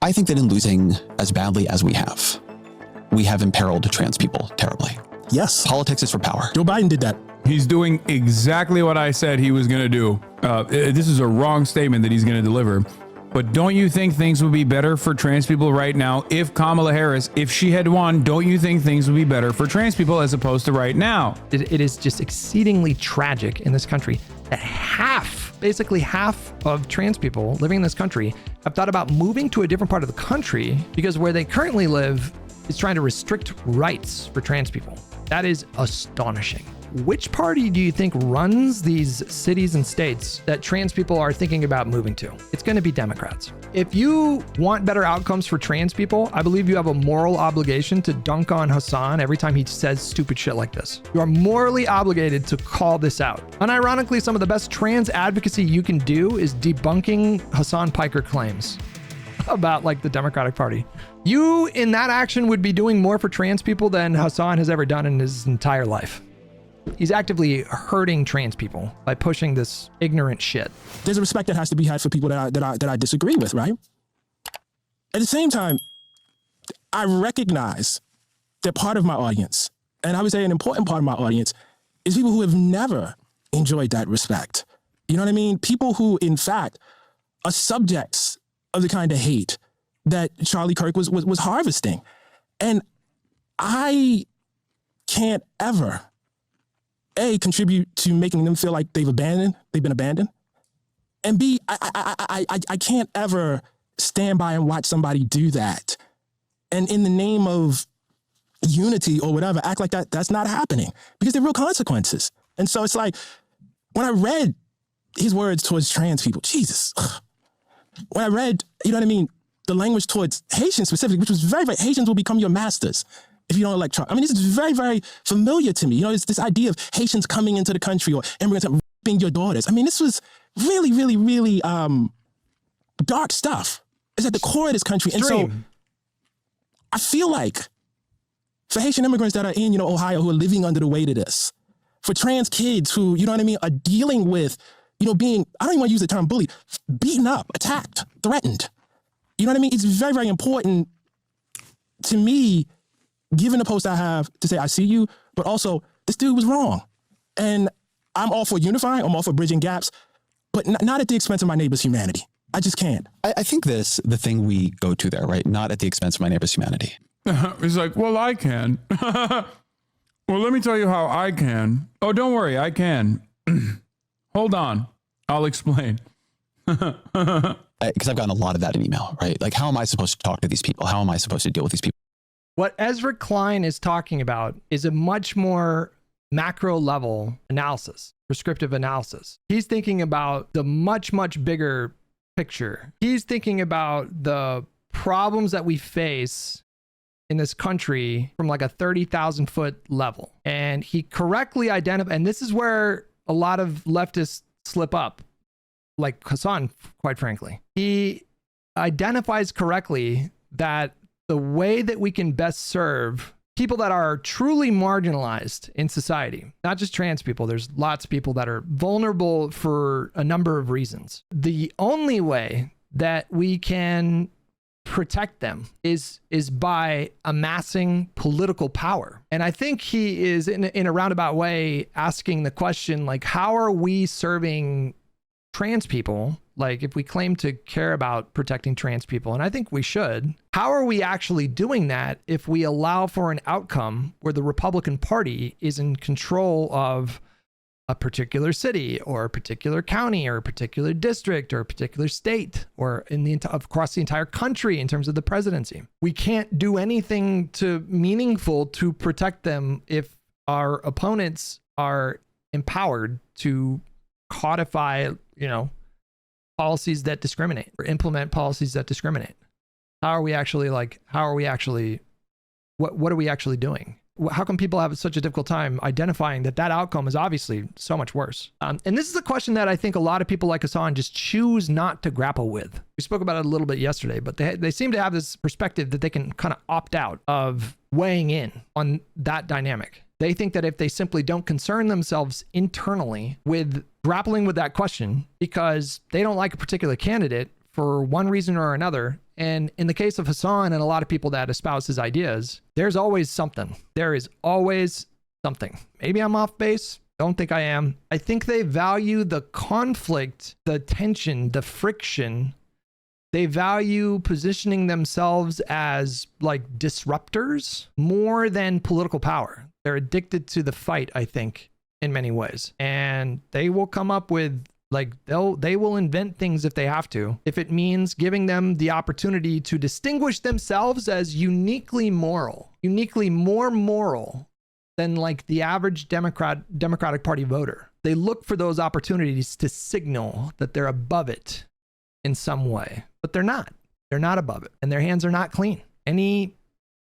I think that in losing as badly as we have imperiled trans people terribly. Yes. Politics is for power. Joe Biden did that. He's doing exactly what I said he was going to do. This is a wrong statement that he's going to deliver. But don't you think things would be better for trans people right now if Kamala Harris, if she had won, don't you think things would be better for trans people as opposed to right now? It is just exceedingly tragic in this country that basically half of trans people living in this country have thought about moving to a different part of the country because where they currently live is trying to restrict rights for trans people. That is astonishing. Which party do you think runs these cities and states that trans people are thinking about moving to? It's going to be Democrats. If you want better outcomes for trans people, I believe you have a moral obligation to dunk on Hasan every time he says stupid shit like this. You are morally obligated to call this out. Unironically, some of the best trans advocacy you can do is debunking Hasan Piker claims about like the Democratic Party. You in that action would be doing more for trans people than Hasan has ever done in his entire life. He's actively hurting trans people by pushing this ignorant shit. There's a respect that has to be had for people that I disagree with, right? At the same time, I recognize that part of my audience, and I would say an important part of my audience, is people who have never enjoyed that respect. You know what I mean? People who, in fact, are subjects of the kind of hate that Charlie Kirk was harvesting. And I can't ever A, contribute to making them feel like they've been abandoned. And B, I can't ever stand by and watch somebody do that. And in the name of unity or whatever, act like that's not happening because there are real consequences. And so it's like, when I read his words towards trans people, Jesus, when I read, you know what I mean, the language towards Haitians specifically, which was very, very, Haitians will become your masters if you don't elect Trump. I mean, this is very, very familiar to me. You know, it's this idea of Haitians coming into the country or immigrants raping your daughters. I mean, this was really, really, really dark stuff. It's at the core of this country. Extreme. And so I feel like for Haitian immigrants that are in, you know, Ohio who are living under the weight of this, for trans kids who, you know what I mean, are dealing with, you know, being, I don't even want to use the term bullied, beaten up, attacked, threatened. You know what I mean? It's very, very important to me, given the post I have, to say, I see you, but also this dude was wrong. And I'm all for unifying, I'm all for bridging gaps, but not at the expense of my neighbor's humanity. I just can't. I think the thing we go to there, right? Not at the expense of my neighbor's humanity. It's like, well, I can. Well, let me tell you how I can. Oh, don't worry, I can. Hold on, I'll explain. Because I've gotten a lot of that in email, right? Like, how am I supposed to talk to these people? How am I supposed to deal with these people? What Ezra Klein is talking about is a much more macro level analysis, prescriptive analysis. He's thinking about the much, much bigger picture. He's thinking about the problems that we face in this country from like a 30,000 foot level. And he correctly identified, and this is where a lot of leftists slip up, like Hasan, quite frankly. He identifies correctly that the way that we can best serve people that are truly marginalized in society, not just trans people, there's lots of people that are vulnerable for a number of reasons. The only way that we can protect them is by amassing political power. And I think he is in a roundabout way asking the question, like, how are we serving trans people? Like, if we claim to care about protecting trans people, and I think we should, how are we actually doing that if we allow for an outcome where the Republican Party is in control of a particular city or a particular county or a particular district or a particular state or across the entire country in terms of the presidency? We can't do anything meaningful to protect them if our opponents are empowered to codify, you know, policies that discriminate or implement policies that discriminate. How are we actually what are we actually doing? How come people have such a difficult time identifying that outcome is obviously so much worse? And this is a question that I think a lot of people like Hasan just choose not to grapple with. We spoke about it a little bit yesterday, but they seem to have this perspective that they can kind of opt out of weighing in on that dynamic. They think that if they simply don't concern themselves internally with grappling with that question because they don't like a particular candidate for one reason or another, And in the case of Hasan and a lot of people that espouse his ideas, there's always something. There is always something. Maybe I'm off base. Don't think I am. I think they value the conflict, the tension, the friction. They value positioning themselves as like disruptors more than political power. They're addicted to the fight, I think, in many ways. And they will come up with like, they will invent things if they have to, if it means giving them the opportunity to distinguish themselves as uniquely moral, uniquely more moral than like the average Democratic Party voter. They look for those opportunities to signal that they're above it in some way, but they're not. They're not above it, and their hands are not clean. Any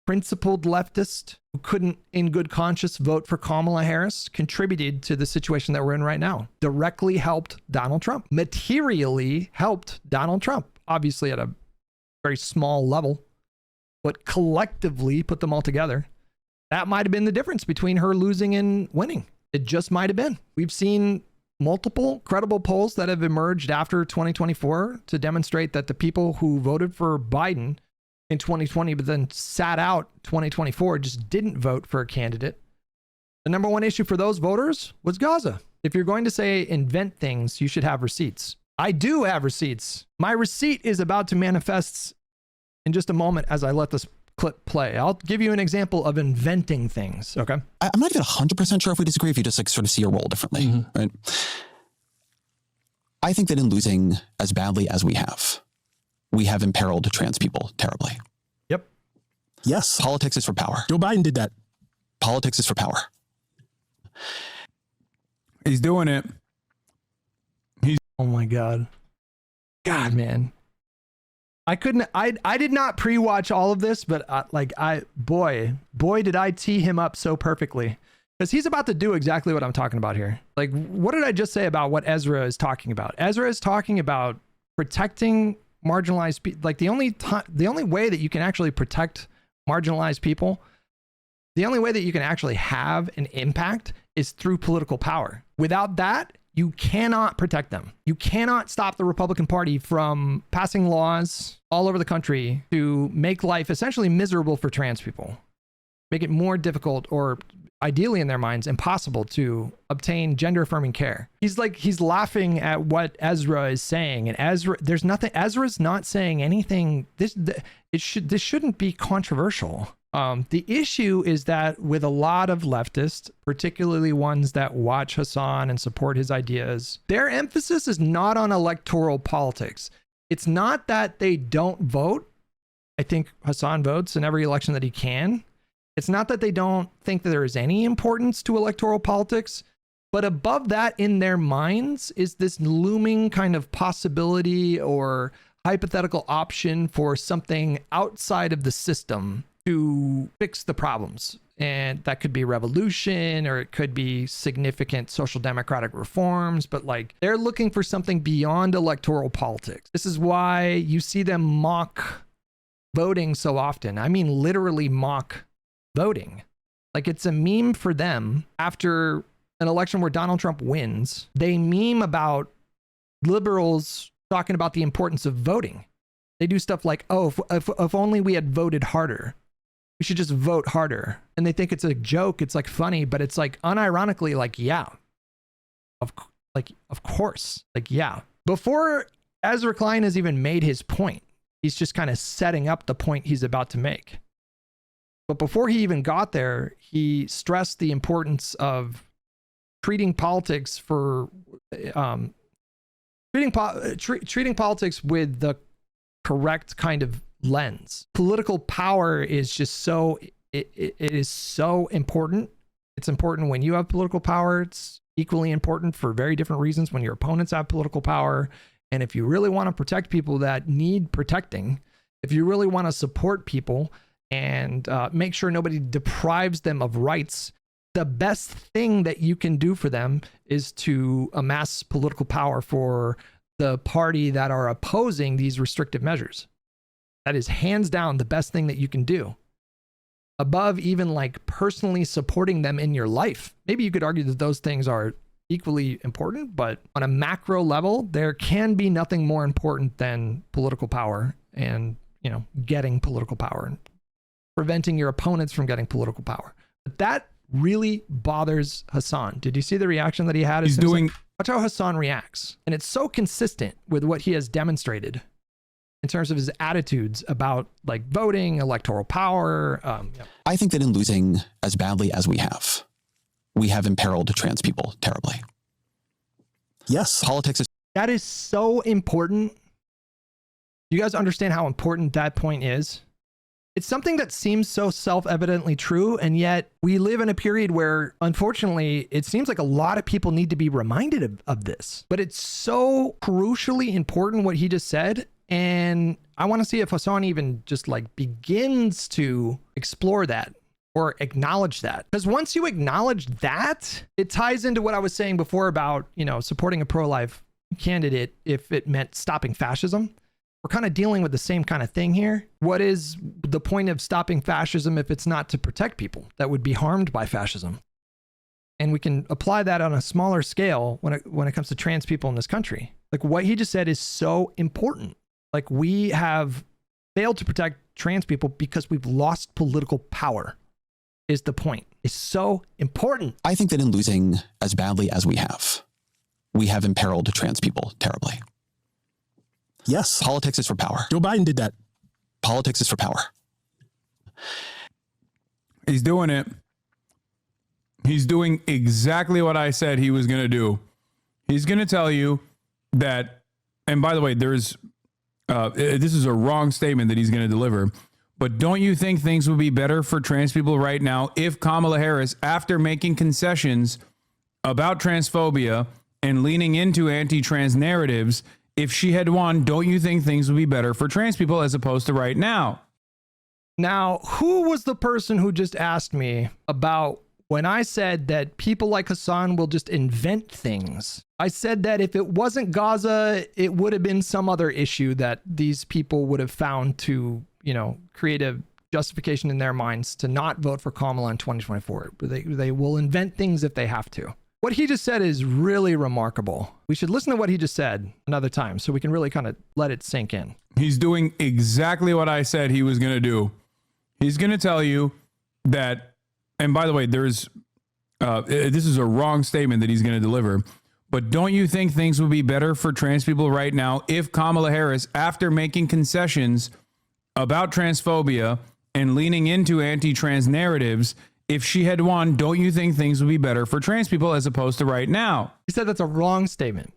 principled leftist who couldn't in good conscience vote for Kamala Harris contributed to the situation that we're in right now, directly helped Donald Trump, materially helped Donald Trump, obviously at a very small level, but collectively put them all together. That might have been the difference between her losing and winning. It just might have been. We've seen multiple credible polls that have emerged after 2024 to demonstrate that the people who voted for Biden in 2020 but then sat out 2024 just didn't vote for a candidate. The number one issue for those voters was Gaza. If you're going to say invent things, you should have receipts. I do have receipts. My receipt is about to manifest in just a moment as I let this clip play. I'll give you an example of inventing things. Okay. I'm not even 100% sure if we disagree, if you just like sort of see your role differently, right? I think that in losing as badly as we have imperiled trans people terribly. Yep. Yes. Politics is for power. Joe Biden did that. Politics is for power. He's doing it. Oh my God. God, man. I did not pre-watch all of this, but boy, did I tee him up so perfectly, because he's about to do exactly what I'm talking about here. Like, what did I just say about what Ezra is talking about? Ezra is talking about protecting marginalized people. Like the only way that you can actually protect marginalized people, the only way that you can actually have an impact is through political power. Without that, you cannot protect them. You cannot stop the Republican Party from passing laws all over the country to make life essentially miserable for trans people, make it more difficult, or ideally in their minds, impossible to obtain gender affirming care. He's laughing at what Ezra is saying. And Ezra's not saying anything. This shouldn't be controversial. The issue is that with a lot of leftists, particularly ones that watch Hasan and support his ideas, their emphasis is not on electoral politics. It's not that they don't vote. I think Hasan votes in every election that he can. It's not that they don't think that there is any importance to electoral politics, but above that in their minds is this looming kind of possibility or hypothetical option for something outside of the system to fix the problems. And that could be revolution, or it could be significant social democratic reforms, but like they're looking for something beyond electoral politics. This is why you see them mock voting so often. I mean, literally mock voting. Like it's a meme for them. After an election where Donald Trump wins, they meme about liberals talking about the importance of voting. They do stuff like, oh, if only we had voted harder. We should just vote harder. And they think it's a joke. It's like funny, but it's like unironically like, yeah, of course, like, yeah. Before Ezra Klein has even made his point, he's just kind of setting up the point he's about to make. But before he even got there, he stressed the importance of treating politics for treating politics with the correct kind of lens. Political power is just so it is so important. It's important when you have political power. It's equally important for very different reasons when your opponents have political power. And if you really want to protect people that need protecting, if you really want to support people and make sure nobody deprives them of rights, the best thing that you can do for them is to amass political power for the party that are opposing these restrictive measures. That is hands down the best thing that you can do. Above even like personally supporting them in your life. Maybe you could argue that those things are equally important, but on a macro level, there can be nothing more important than political power and getting political power and preventing your opponents from getting political power. But that really bothers Hasan. Did you see the reaction that he had? He's doing. Watch how Hasan reacts. And it's so consistent with what he has demonstrated in terms of his attitudes about like voting, electoral power. I think that in losing as badly as we have imperiled trans people terribly. Yes. Politics is. That is so important. You guys understand how important that point is? It's something that seems so self-evidently true, and yet we live in a period where, unfortunately, it seems like a lot of people need to be reminded of this. But it's so crucially important what he just said, and I want to see if Hasan even just like begins to explore that or acknowledge that. Because once you acknowledge that, it ties into what I was saying before about, supporting a pro-life candidate if it meant stopping fascism. We're kind of dealing with the same kind of thing here. What is the point of stopping fascism if it's not to protect people that would be harmed by fascism? And we can apply that on a smaller scale when it comes to trans people in this country. Like what he just said is so important. Like we have failed to protect trans people because we've lost political power is the point. It's so important. I think that in losing as badly as we have imperiled trans people terribly. Yes. Politics is for power. Joe Biden did that. Politics is for power. He's doing it. He's doing exactly what I said he was going to do. He's going to tell you that, and by the way, this is a wrong statement that he's going to deliver, but don't you think things would be better for trans people right now if Kamala Harris, after making concessions about transphobia and leaning into anti-trans narratives, if she had won, don't you think things would be better for trans people as opposed to right now? Now, who was the person who just asked me about when I said that people like Hasan will just invent things? I said that if it wasn't Gaza, it would have been some other issue that these people would have found to, create a justification in their minds to not vote for Kamala in 2024. They will invent things if they have to. What he just said is really remarkable. We should listen to what he just said another time so we can really kind of let it sink in. He's doing exactly what I said he was going to do. He's going to tell you that, and by the way, this is a wrong statement that he's going to deliver, but don't you think things would be better for trans people right now if Kamala Harris, after making concessions about transphobia and leaning into anti-trans narratives, if she had won, don't you think things would be better for trans people as opposed to right now? He said that's a wrong statement.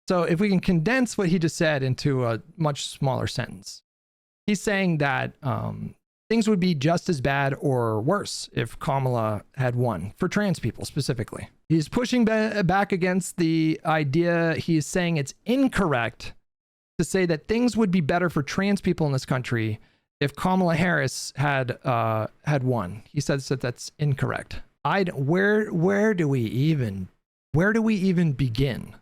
So if we can condense what he just said into a much smaller sentence, he's saying that things would be just as bad or worse if Kamala had won, for trans people specifically. He's pushing back against the idea. He's saying it's incorrect to say that things would be better for trans people in this country if Kamala Harris had won. He says that that's incorrect. Where do we even begin?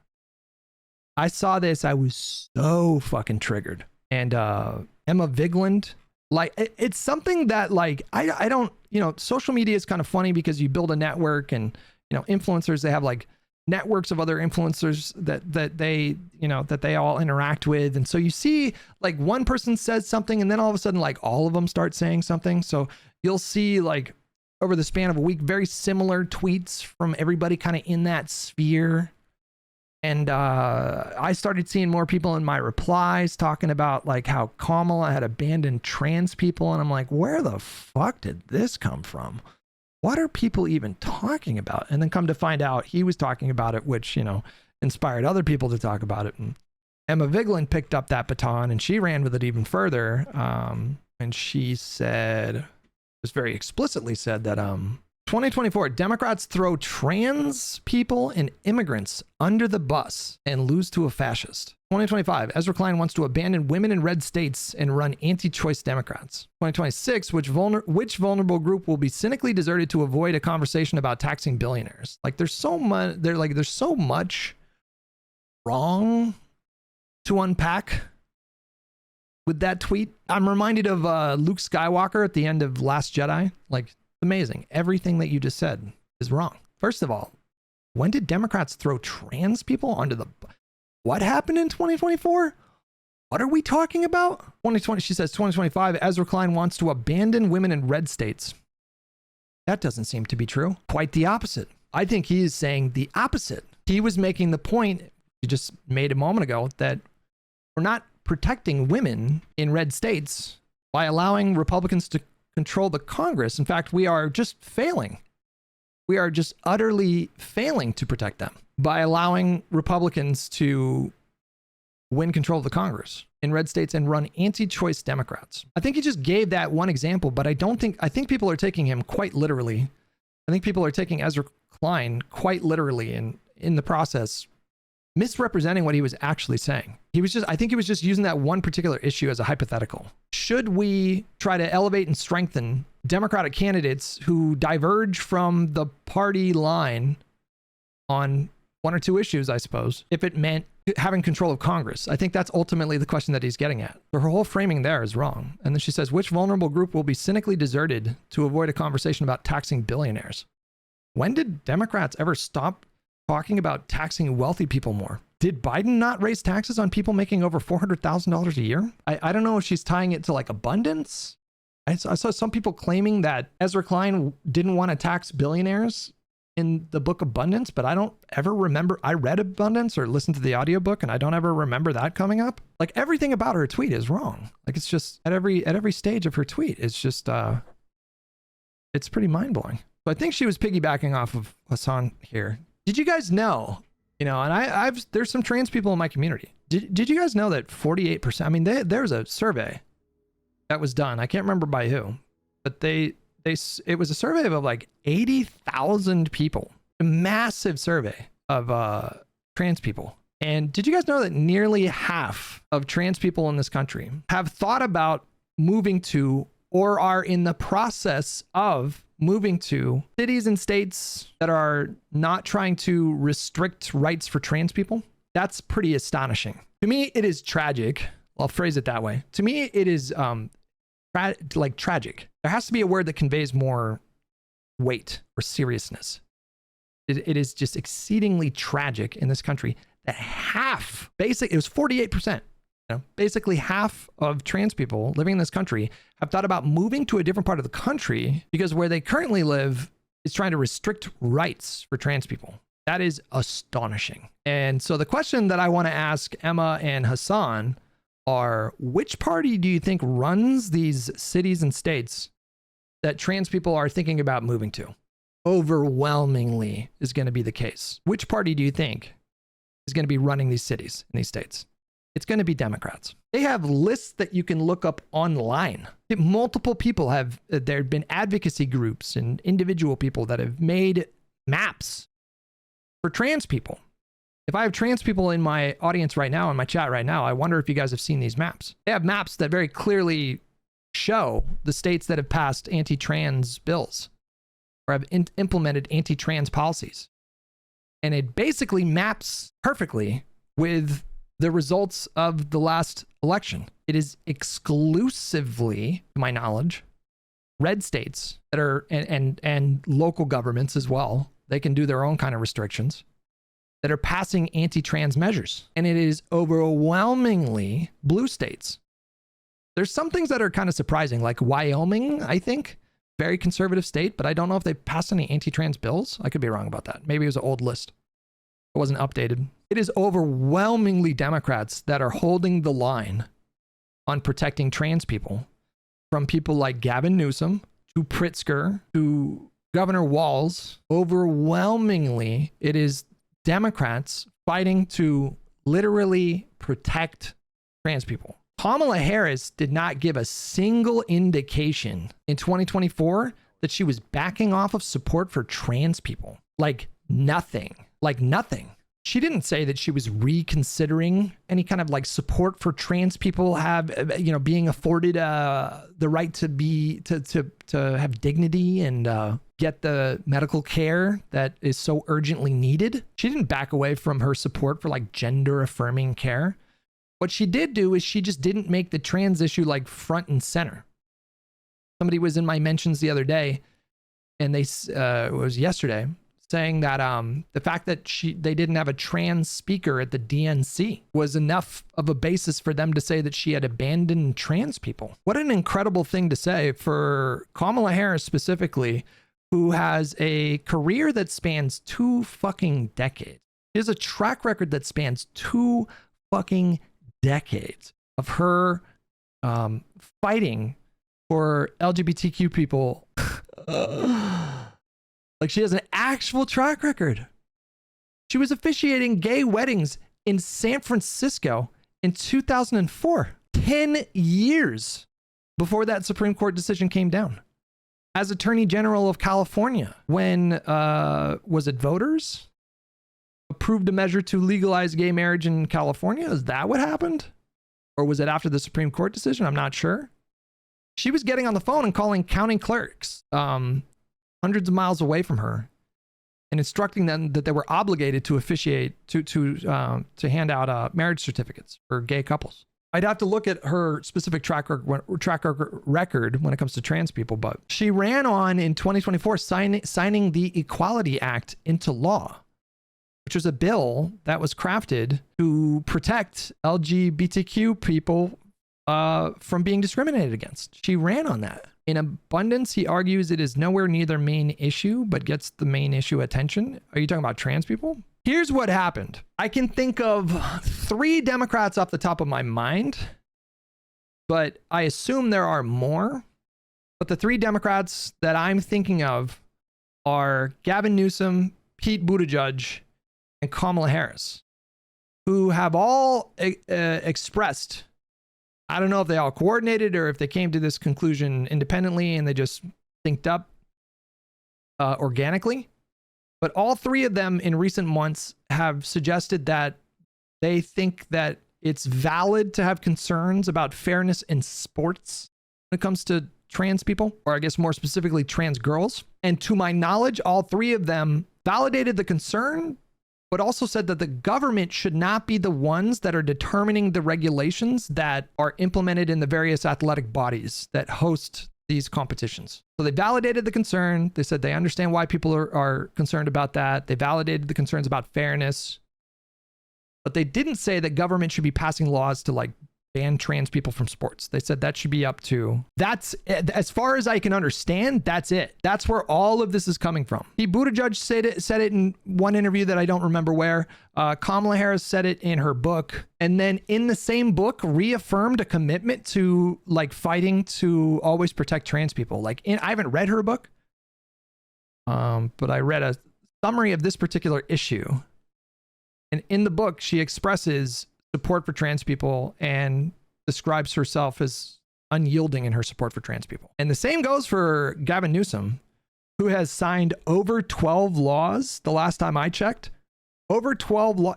I saw this, I was so fucking triggered. And Emma Vigeland, like it's something that like I don't, social media is kind of funny because you build a network and influencers, they have like networks of other influencers that they all interact with. And so you see like one person says something and then all of a sudden like all of them start saying something. So you'll see like over the span of a week, very similar tweets from everybody kind of in that sphere. And I started seeing more people in my replies talking about like how Kamala had abandoned trans people. And I'm like, where the fuck did this come from? What are people even talking about? And then come to find out he was talking about it, which, inspired other people to talk about it. And Emma Vigeland picked up that baton and she ran with it even further. And she said, just very explicitly said that 2024, Democrats throw trans people and immigrants under the bus and lose to a fascist. 2025, Ezra Klein wants to abandon women in red states and run anti-choice Democrats. 2026, which vulnerable group will be cynically deserted to avoid a conversation about taxing billionaires? Like there's so much wrong to unpack with that tweet. I'm reminded of Luke Skywalker at the end of Last Jedi. Like, amazing. Everything that you just said is wrong. First of all, when did Democrats throw trans people onto the... What happened in 2024? What are we talking about? 2020, she says 2025, Ezra Klein wants to abandon women in red states. That doesn't seem to be true. Quite the opposite. I think he is saying the opposite. He was making the point he just made a moment ago that we're not protecting women in red states by allowing Republicans to control the Congress. In fact, we are just failing. We are just utterly failing to protect them by allowing Republicans to win control of the Congress in red states and run anti-choice Democrats. I think he just gave that one example, but I think people are taking him quite literally. I think people are taking Ezra Klein quite literally and in the process misrepresenting what he was actually saying. I think he was just using that one particular issue as a hypothetical. Should we try to elevate and strengthen Democratic candidates who diverge from the party line on one or two issues, I suppose, if it meant having control of Congress? I think that's ultimately the question that he's getting at. So her whole framing there is wrong. And then she says, which vulnerable group will be cynically deserted to avoid a conversation about taxing billionaires? When did Democrats ever stop talking about taxing wealthy people more? Did Biden not raise taxes on people making over $400,000 a year? I don't know if she's tying it to like abundance. I saw some people claiming that Ezra Klein didn't want to tax billionaires in the book Abundance, but I don't ever remember. I read Abundance or listened to the audiobook, and I don't ever remember that coming up. Like everything about her tweet is wrong. Like it's just at every stage of her tweet, it's just it's pretty mind blowing. So I think she was piggybacking off of Hasan here. Did you guys know? You know, and there's some trans people in my community. Did you guys know that 48%? I mean, there's a survey that was done. I can't remember by who, but it was a survey of like 80,000 people, a massive survey of trans people. And did you guys know that nearly half of trans people in this country have thought about moving to or are in the process of moving to cities and states that are not trying to restrict rights for trans people? That's pretty astonishing. To me, it is tragic. I'll phrase it that way. To me, it is tragic. There has to be a word that conveys more weight or seriousness. It is just exceedingly tragic in this country that it was 48%. Basically half of trans people living in this country have thought about moving to a different part of the country because where they currently live is trying to restrict rights for trans people. That is astonishing. And so the question that I want to ask Emma and Hasan are, which party do you think runs these cities and states that trans people are thinking about moving to? Overwhelmingly is going to be the case. Which party do you think is going to be running these cities and these states? It's going to be Democrats. They have lists that you can look up online. Multiple people there have been advocacy groups and individual people that have made maps for trans people. If I have trans people in my audience right now, in my chat right now, I wonder if you guys have seen these maps. They have maps that very clearly show the states that have passed anti-trans bills or have implemented anti-trans policies. And it basically maps perfectly with the results of the last election. It is exclusively, to my knowledge, red states that are, and local governments as well, they can do their own kind of restrictions, that are passing anti-trans measures. And it is overwhelmingly blue states. There's some things that are kind of surprising, like Wyoming, I think, very conservative state, but I don't know if they passed any anti-trans bills. I could be wrong about that. Maybe it was an old list. It wasn't updated. It is overwhelmingly Democrats that are holding the line on protecting trans people, from people like Gavin Newsom to Pritzker to Governor Walz. Overwhelmingly, it is Democrats fighting to literally protect trans people. Kamala Harris did not give a single indication in 2024 that she was backing off of support for trans people. Like nothing. She didn't say that she was reconsidering any kind of like support for trans people being afforded the right to have dignity and get the medical care that is so urgently needed. She didn't back away from her support for like gender affirming care. What she did do is she just didn't make the trans issue like front and center. Somebody was in my mentions the other day, and it was yesterday. saying that the fact that they didn't have a trans speaker at the DNC was enough of a basis for them to say that she had abandoned trans people. What an incredible thing to say for Kamala Harris specifically, who has a career that spans 2 fucking decades. She has a track record that spans 2 fucking decades of her fighting for LGBTQ people. Like, she has an actual track record. She was officiating gay weddings in San Francisco in 2004, 10 years before that Supreme Court decision came down. As Attorney General of California, when, was it voters approved a measure to legalize gay marriage in California? Is that what happened? Or was it after the Supreme Court decision? I'm not sure. She was getting on the phone and calling county clerks hundreds of miles away from her and instructing them that they were obligated to officiate, to hand out marriage certificates for gay couples. I'd have to look at her specific track record when it comes to trans people, but she ran on in 2024 signing the Equality Act into law, which was a bill that was crafted to protect LGBTQ people from being discriminated against. She ran on that. In abundance, he argues it is nowhere near their main issue, but gets the main issue attention. Are you talking about trans people? Here's what happened. I can think of 3 Democrats off the top of my mind, but I assume there are more. But the 3 Democrats that I'm thinking of are Gavin Newsom, Pete Buttigieg, and Kamala Harris, who have all expressed, I don't know if they all coordinated or if they came to this conclusion independently and they just synced up organically. But all 3 of them in recent months have suggested that they think that it's valid to have concerns about fairness in sports when it comes to trans people, or I guess more specifically trans girls. And to my knowledge, all 3 of them validated the concern, but also said that the government should not be the ones that are determining the regulations that are implemented in the various athletic bodies that host these competitions. So they validated the concern. They said they understand why people are concerned about that. They validated the concerns about fairness, but they didn't say that government should be passing laws to like ban trans people from sports. They said that should be up to, that's, as far as I can understand, that's it. That's where all of this is coming from. Pete Buttigieg said it in one interview that I don't remember where. Kamala Harris said it in her book. And then in the same book, reaffirmed a commitment to like fighting to always protect trans people. Like I haven't read her book, but I read a summary of this particular issue. And in the book, she expresses support for trans people and describes herself as unyielding in her support for trans people. And the same goes for Gavin Newsom, who has signed over 12 laws. The last time I checked,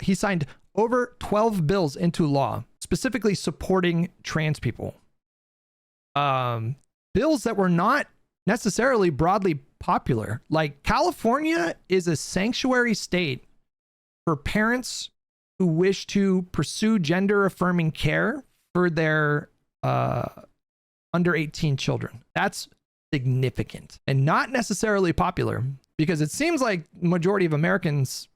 he signed over 12 bills into law, specifically supporting trans people. Bills that were not necessarily broadly popular. Like California is a sanctuary state for parents who wish to pursue gender affirming care for their under 18 children. That's significant and not necessarily popular, because it seems like majority of Americans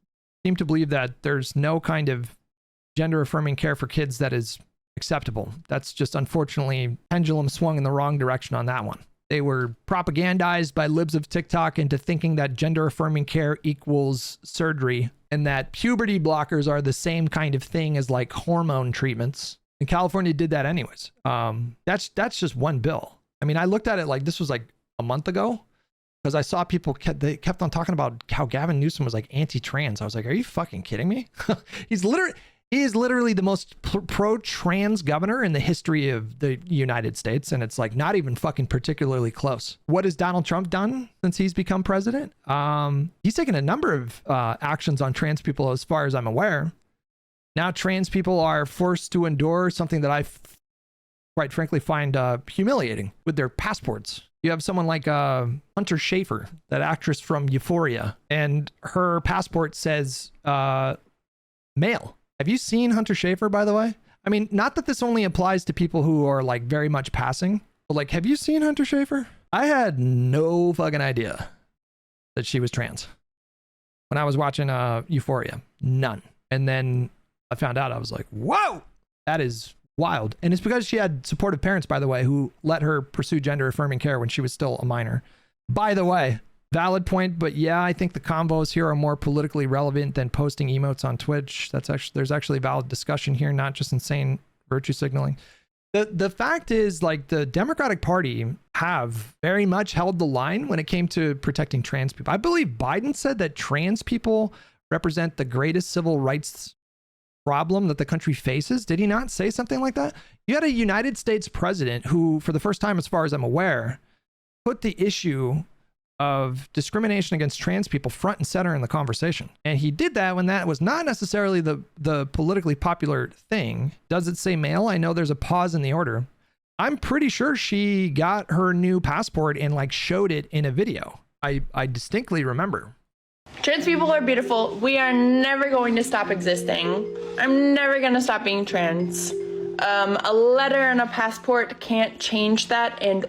seem to believe that there's no kind of gender affirming care for kids that is acceptable. That's just unfortunately pendulum swung in the wrong direction on that one. They were propagandized by libs of TikTok into thinking that gender affirming care equals surgery and that puberty blockers are the same kind of thing as like hormone treatments. And California did that anyways. That's just one bill. I mean, I looked at it like this was like a month ago because I saw people they kept on talking about how Gavin Newsom was like anti-trans. I was like, are you fucking kidding me? He is literally the most pro-trans governor in the history of the United States. And it's like not even fucking particularly close. What has Donald Trump done since he's become president? He's taken a number of actions on trans people as far as I'm aware. Now trans people are forced to endure something that I quite frankly find humiliating with their passports. You have someone like Hunter Schafer, that actress from Euphoria, and her passport says male. Have you seen Hunter Schafer, by the way? I mean, not that this only applies to people who are like very much passing, but like, have you seen Hunter Schafer? I had no fucking idea that she was trans. when I was watching Euphoria. None. And then I found out, I was like, whoa, that is wild. And it's because she had supportive parents, by the way, who let her pursue gender affirming care when she was still a minor. By the way, valid point, but yeah, I think the combos here are more politically relevant than posting emotes on Twitch. There's actually valid discussion here, not just insane virtue signaling. The fact is, like, the Democratic Party have very much held the line when it came to protecting trans people. I believe Biden said that trans people represent the greatest civil rights problem that the country faces. Did he not say something like that? You had a United States president who, for the first time, as far as I'm aware, put the issue of discrimination against trans people front and center in the conversation. And he did that when that was not necessarily the politically popular thing. Does it say male? I know there's a pause in the order. I'm pretty sure she got her new passport and like showed it in a video. I distinctly remember. Trans people are beautiful. We are never going to stop existing. I'm never going to stop being trans. A letter and a passport can't change that, and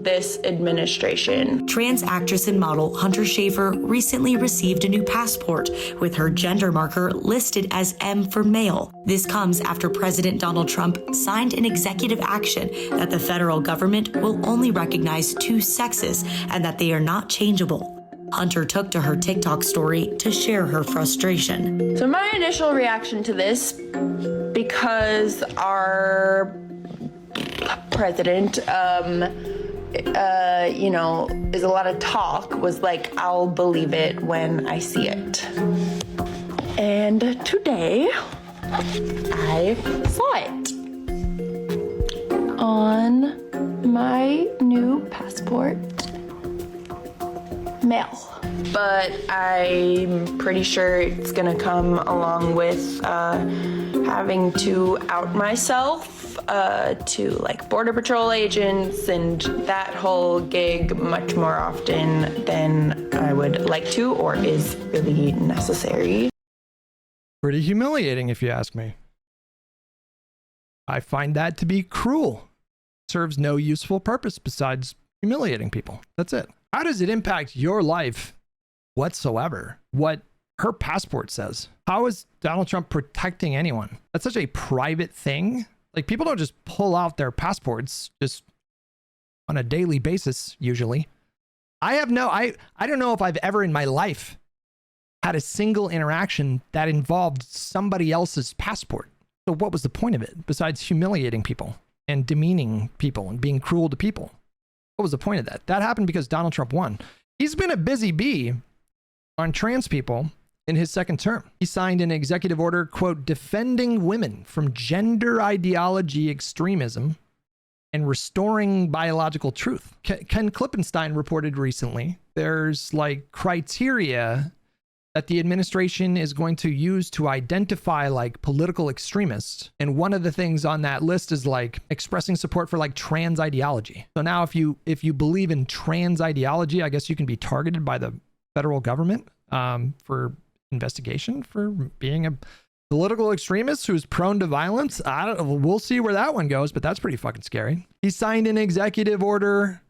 this administration. Trans actress and model Hunter Schafer recently received a new passport with her gender marker listed as M for male. This comes after President Donald Trump signed an executive action that the federal government will only recognize two sexes and that they are not changeable. Hunter took to her TikTok story to share her frustration. So my initial reaction to this, because our president, is a lot of talk, was like, I'll believe it when I see it. And today, I saw it on my new passport. Male. But I'm pretty sure it's gonna come along with having to out myself to like Border Patrol agents and that whole gig much more often than I would like to or is really necessary. Pretty humiliating, if you ask me. I find that to be cruel. Serves no useful purpose besides humiliating people. That's it. How does it impact your life whatsoever? What her passport says? How is Donald Trump protecting anyone? That's such a private thing. Like, people don't just pull out their passports just on a daily basis, usually. I don't know if I've ever in my life had a single interaction that involved somebody else's passport. So what was the point of it besides humiliating people and demeaning people and being cruel to people? What was the point of that? That happened because Donald Trump won. He's been a busy bee on trans people in his second term. He signed an executive order, quote, defending women from gender ideology extremism and restoring biological truth. Ken Klippenstein reported recently there's like criteria that the administration is going to use to identify like political extremists. And one of the things on that list is like expressing support for like trans ideology. So now if you believe in trans ideology, I guess you can be targeted by the federal government for investigation for being a political extremist who's prone to violence. We'll see where that one goes, but that's pretty fucking scary. He signed an executive order,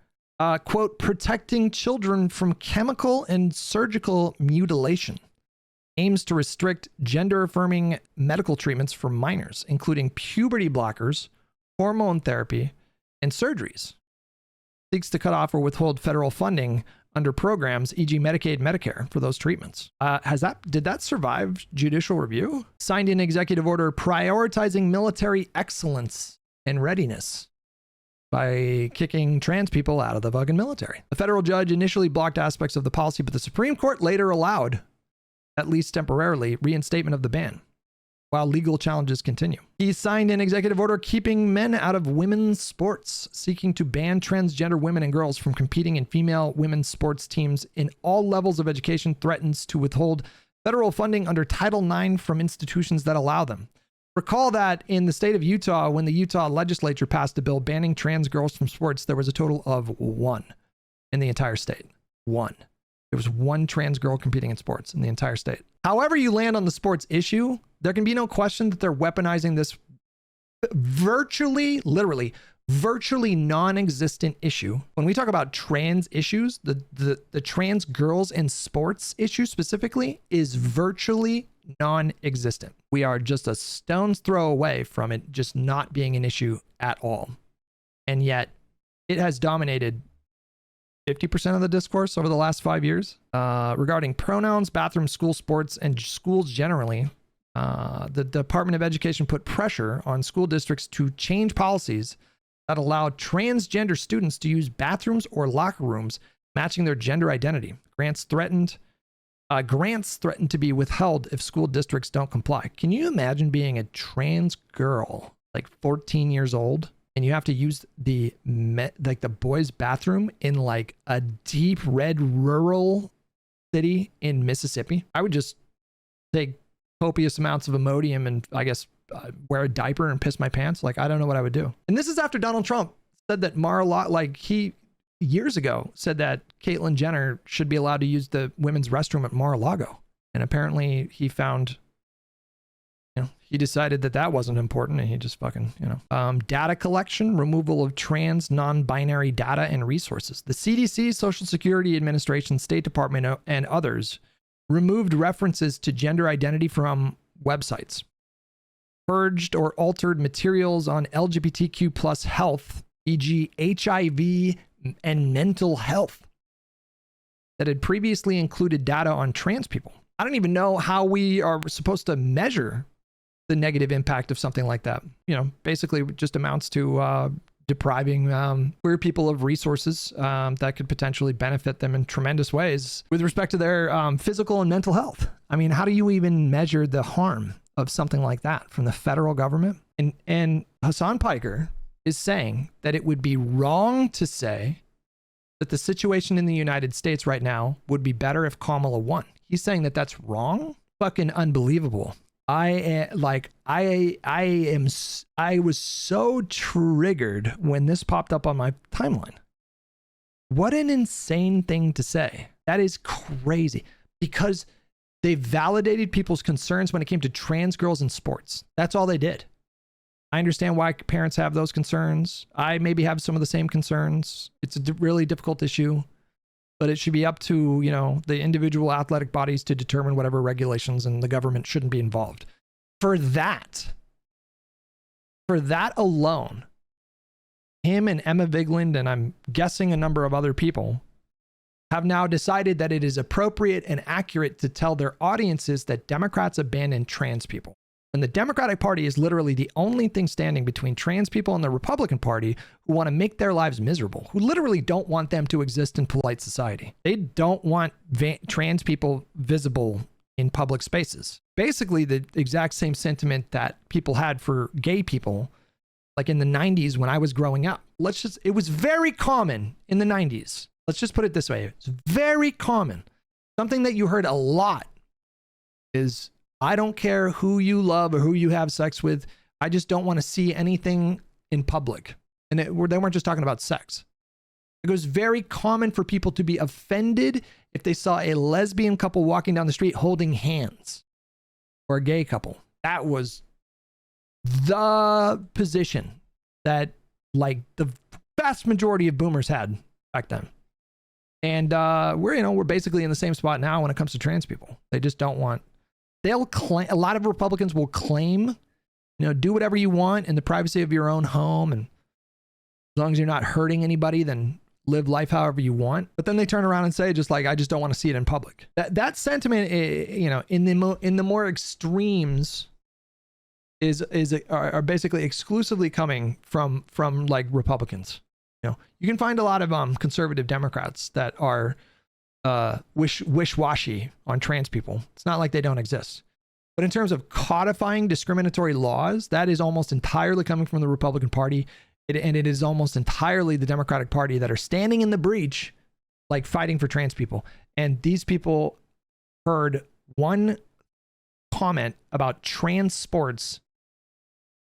quote, protecting children from chemical and surgical mutilation. Aims to restrict gender-affirming medical treatments for minors, including puberty blockers, hormone therapy, and surgeries. Seeks to cut off or withhold federal funding under programs, e.g. Medicaid, Medicare, for those treatments. Did that survive judicial review? Signed an executive order prioritizing military excellence and readiness by kicking trans people out of the fucking military. The federal judge initially blocked aspects of the policy, but the Supreme Court later allowed, at least temporarily, reinstatement of the ban, while legal challenges continue. He signed an executive order keeping men out of women's sports, seeking to ban transgender women and girls from competing in female women's sports teams in all levels of education, threatens to withhold federal funding under Title IX from institutions that allow them. Recall that in the state of Utah, when the Utah legislature passed a bill banning trans girls from sports, there was a total of one in the entire state. One. There was one trans girl competing in sports in the entire state. However you land on the sports issue, there can be no question that they're weaponizing this virtually, literally, virtually non-existent issue. When we talk about trans issues, the trans girls in sports issue specifically is virtually non-existent. We are just a stone's throw away from it just not being an issue at all. And yet it has dominated 50% of the discourse over the last 5 years. Regarding pronouns, bathrooms, school sports, and schools generally, the Department of Education put pressure on school districts to change policies that allow transgender students to use bathrooms or locker rooms matching their gender identity. Grants threatened to be withheld if school districts don't comply. Can you imagine being a trans girl, like 14 years old, and you have to use the boys' bathroom in like a deep red rural city in Mississippi? I would just take copious amounts of Imodium and I guess wear a diaper and piss my pants. Like, I don't know what I would do. And this is after Donald Trump said that he years ago said that Caitlyn Jenner should be allowed to use the women's restroom at Mar-a-Lago. And apparently he found, he decided that wasn't important and he just fucking, data collection, removal of trans, non-binary data and resources. The CDC, Social Security Administration, State Department, and others removed references to gender identity from websites, purged or altered materials on LGBTQ plus health, e.g. HIV and mental health, that had previously included data on trans people. I don't even know how we are supposed to measure the negative impact of something like that. Basically it just amounts to depriving queer people of resources that could potentially benefit them in tremendous ways with respect to their physical and mental health. I mean, how do you even measure the harm of something like that from the federal government? And Hasan Piker is saying that it would be wrong to say that the situation in the United States right now would be better if Kamala won. He's saying that that's wrong. Fucking unbelievable. I was so triggered when this popped up on my timeline. What an insane thing to say. That is crazy because they validated people's concerns when it came to trans girls in sports. That's all they did. I understand why parents have those concerns. I maybe have some of the same concerns. It's a really difficult issue, but it should be up to, the individual athletic bodies to determine whatever regulations, and the government shouldn't be involved. For that alone, him and Emma Vigeland, and I'm guessing a number of other people, have now decided that it is appropriate and accurate to tell their audiences that Democrats abandon trans people. And the Democratic Party is literally the only thing standing between trans people and the Republican Party who want to make their lives miserable, who literally don't want them to exist in polite society. They don't want trans people visible in public spaces. Basically, the exact same sentiment that people had for gay people, like in the 90s when I was growing up. It was very common in the 90s. Let's just put it this way. It's very common. Something that you heard a lot is, I don't care who you love or who you have sex with. I just don't want to see anything in public. And they weren't just talking about sex. It was very common for people to be offended if they saw a lesbian couple walking down the street holding hands, or a gay couple. That was the position that like the vast majority of boomers had back then. And we're basically in the same spot now when it comes to trans people. They just don't want. They'll claim, a lot of Republicans will claim, do whatever you want in the privacy of your own home. And as long as you're not hurting anybody, then live life however you want. But then they turn around and say, I just don't want to see it in public. That sentiment, in the more extremes are basically exclusively coming from like Republicans. You can find a lot of conservative Democrats that are wish-washy on trans people. It's not like they don't exist. But in terms of codifying discriminatory laws, that is almost entirely coming from the Republican Party. And it is almost entirely the Democratic Party that are standing in the breach, like fighting for trans people. And these people heard one comment about trans sports,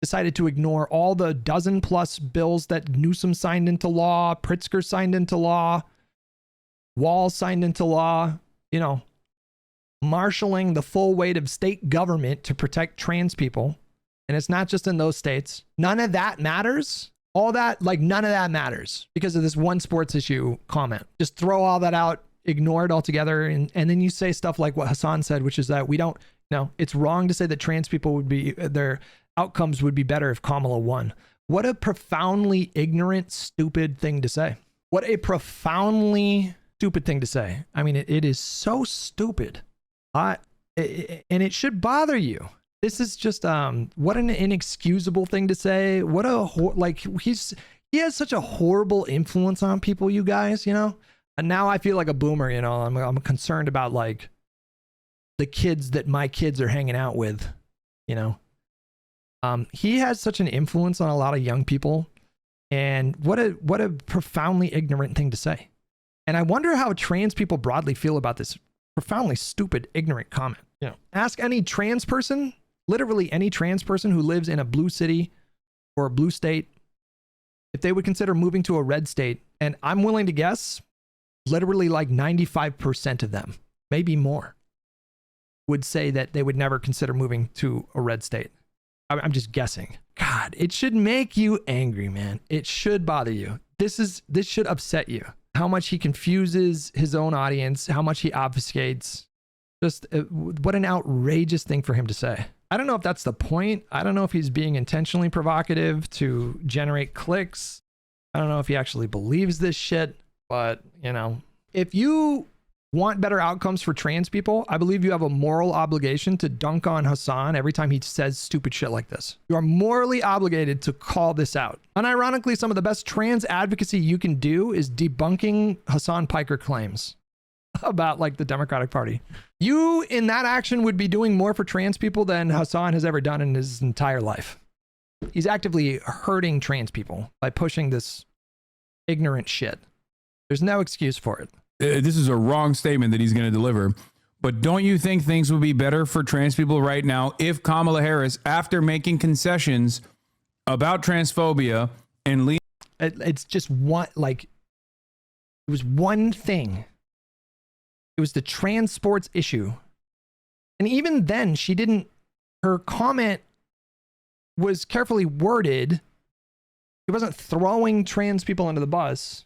decided to ignore all the dozen plus bills that Newsom signed into law, Pritzker signed into law, Walz signed into law, marshaling the full weight of state government to protect trans people. And it's not just in those states. None of that matters All that, like none of that matters because of this one sports issue comment. Just throw all that out, ignore it altogether. And then you say stuff like what Hasan said, which is that it's wrong to say that trans people their outcomes would be better if Kamala won. What a profoundly ignorant, stupid thing to say. What a profoundly stupid thing to say. I mean, it is so stupid. And it should bother you. This is just what an inexcusable thing to say. What he has such a horrible influence on people, you guys, you know? And now I feel like a boomer, you know. I'm concerned about like the kids that my kids are hanging out with, you know. He has such an influence on a lot of young people, and what a profoundly ignorant thing to say. And I wonder how trans people broadly feel about this profoundly stupid, ignorant comment. You know, ask any trans person, literally any trans person who lives in a blue city or a blue state, if they would consider moving to a red state. And I'm willing to guess literally like 95% of them, maybe more, would say that they would never consider moving to a red state. I'm just guessing. God, it should make you angry, man. It should bother you. This should upset you. How much he confuses his own audience, how much he obfuscates. Just what an outrageous thing for him to say. I don't know if that's the point. I don't know if he's being intentionally provocative to generate clicks. I don't know if he actually believes this shit, but you know, if you want better outcomes for trans people, I believe you have a moral obligation to dunk on Hasan every time he says stupid shit like this. You are morally obligated to call this out. Unironically, some of the best trans advocacy you can do is debunking Hasan Piker claims about like the Democratic Party. You in that action would be doing more for trans people than Hasan has ever done in his entire life. He's actively hurting trans people by pushing this ignorant shit. There's no excuse for it. This is a wrong statement that he's going to deliver. But don't you think things would be better for trans people right now if Kamala Harris, after making concessions about transphobia and it's just one, like, it was one thing. It was the trans sports issue. And even then, her comment was carefully worded. It wasn't throwing trans people under the bus.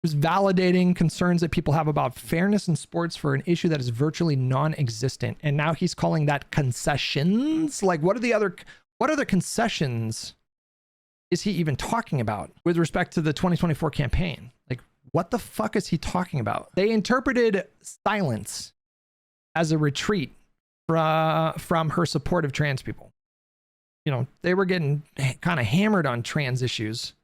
It was validating concerns that people have about fairness in sports for an issue that is virtually non-existent. And now he's calling that concessions. Like, what other concessions is he even talking about with respect to the 2024 campaign? Like, what the fuck is he talking about? They interpreted silence as a retreat from her support of trans people. You know, they were getting kind of hammered on trans issues,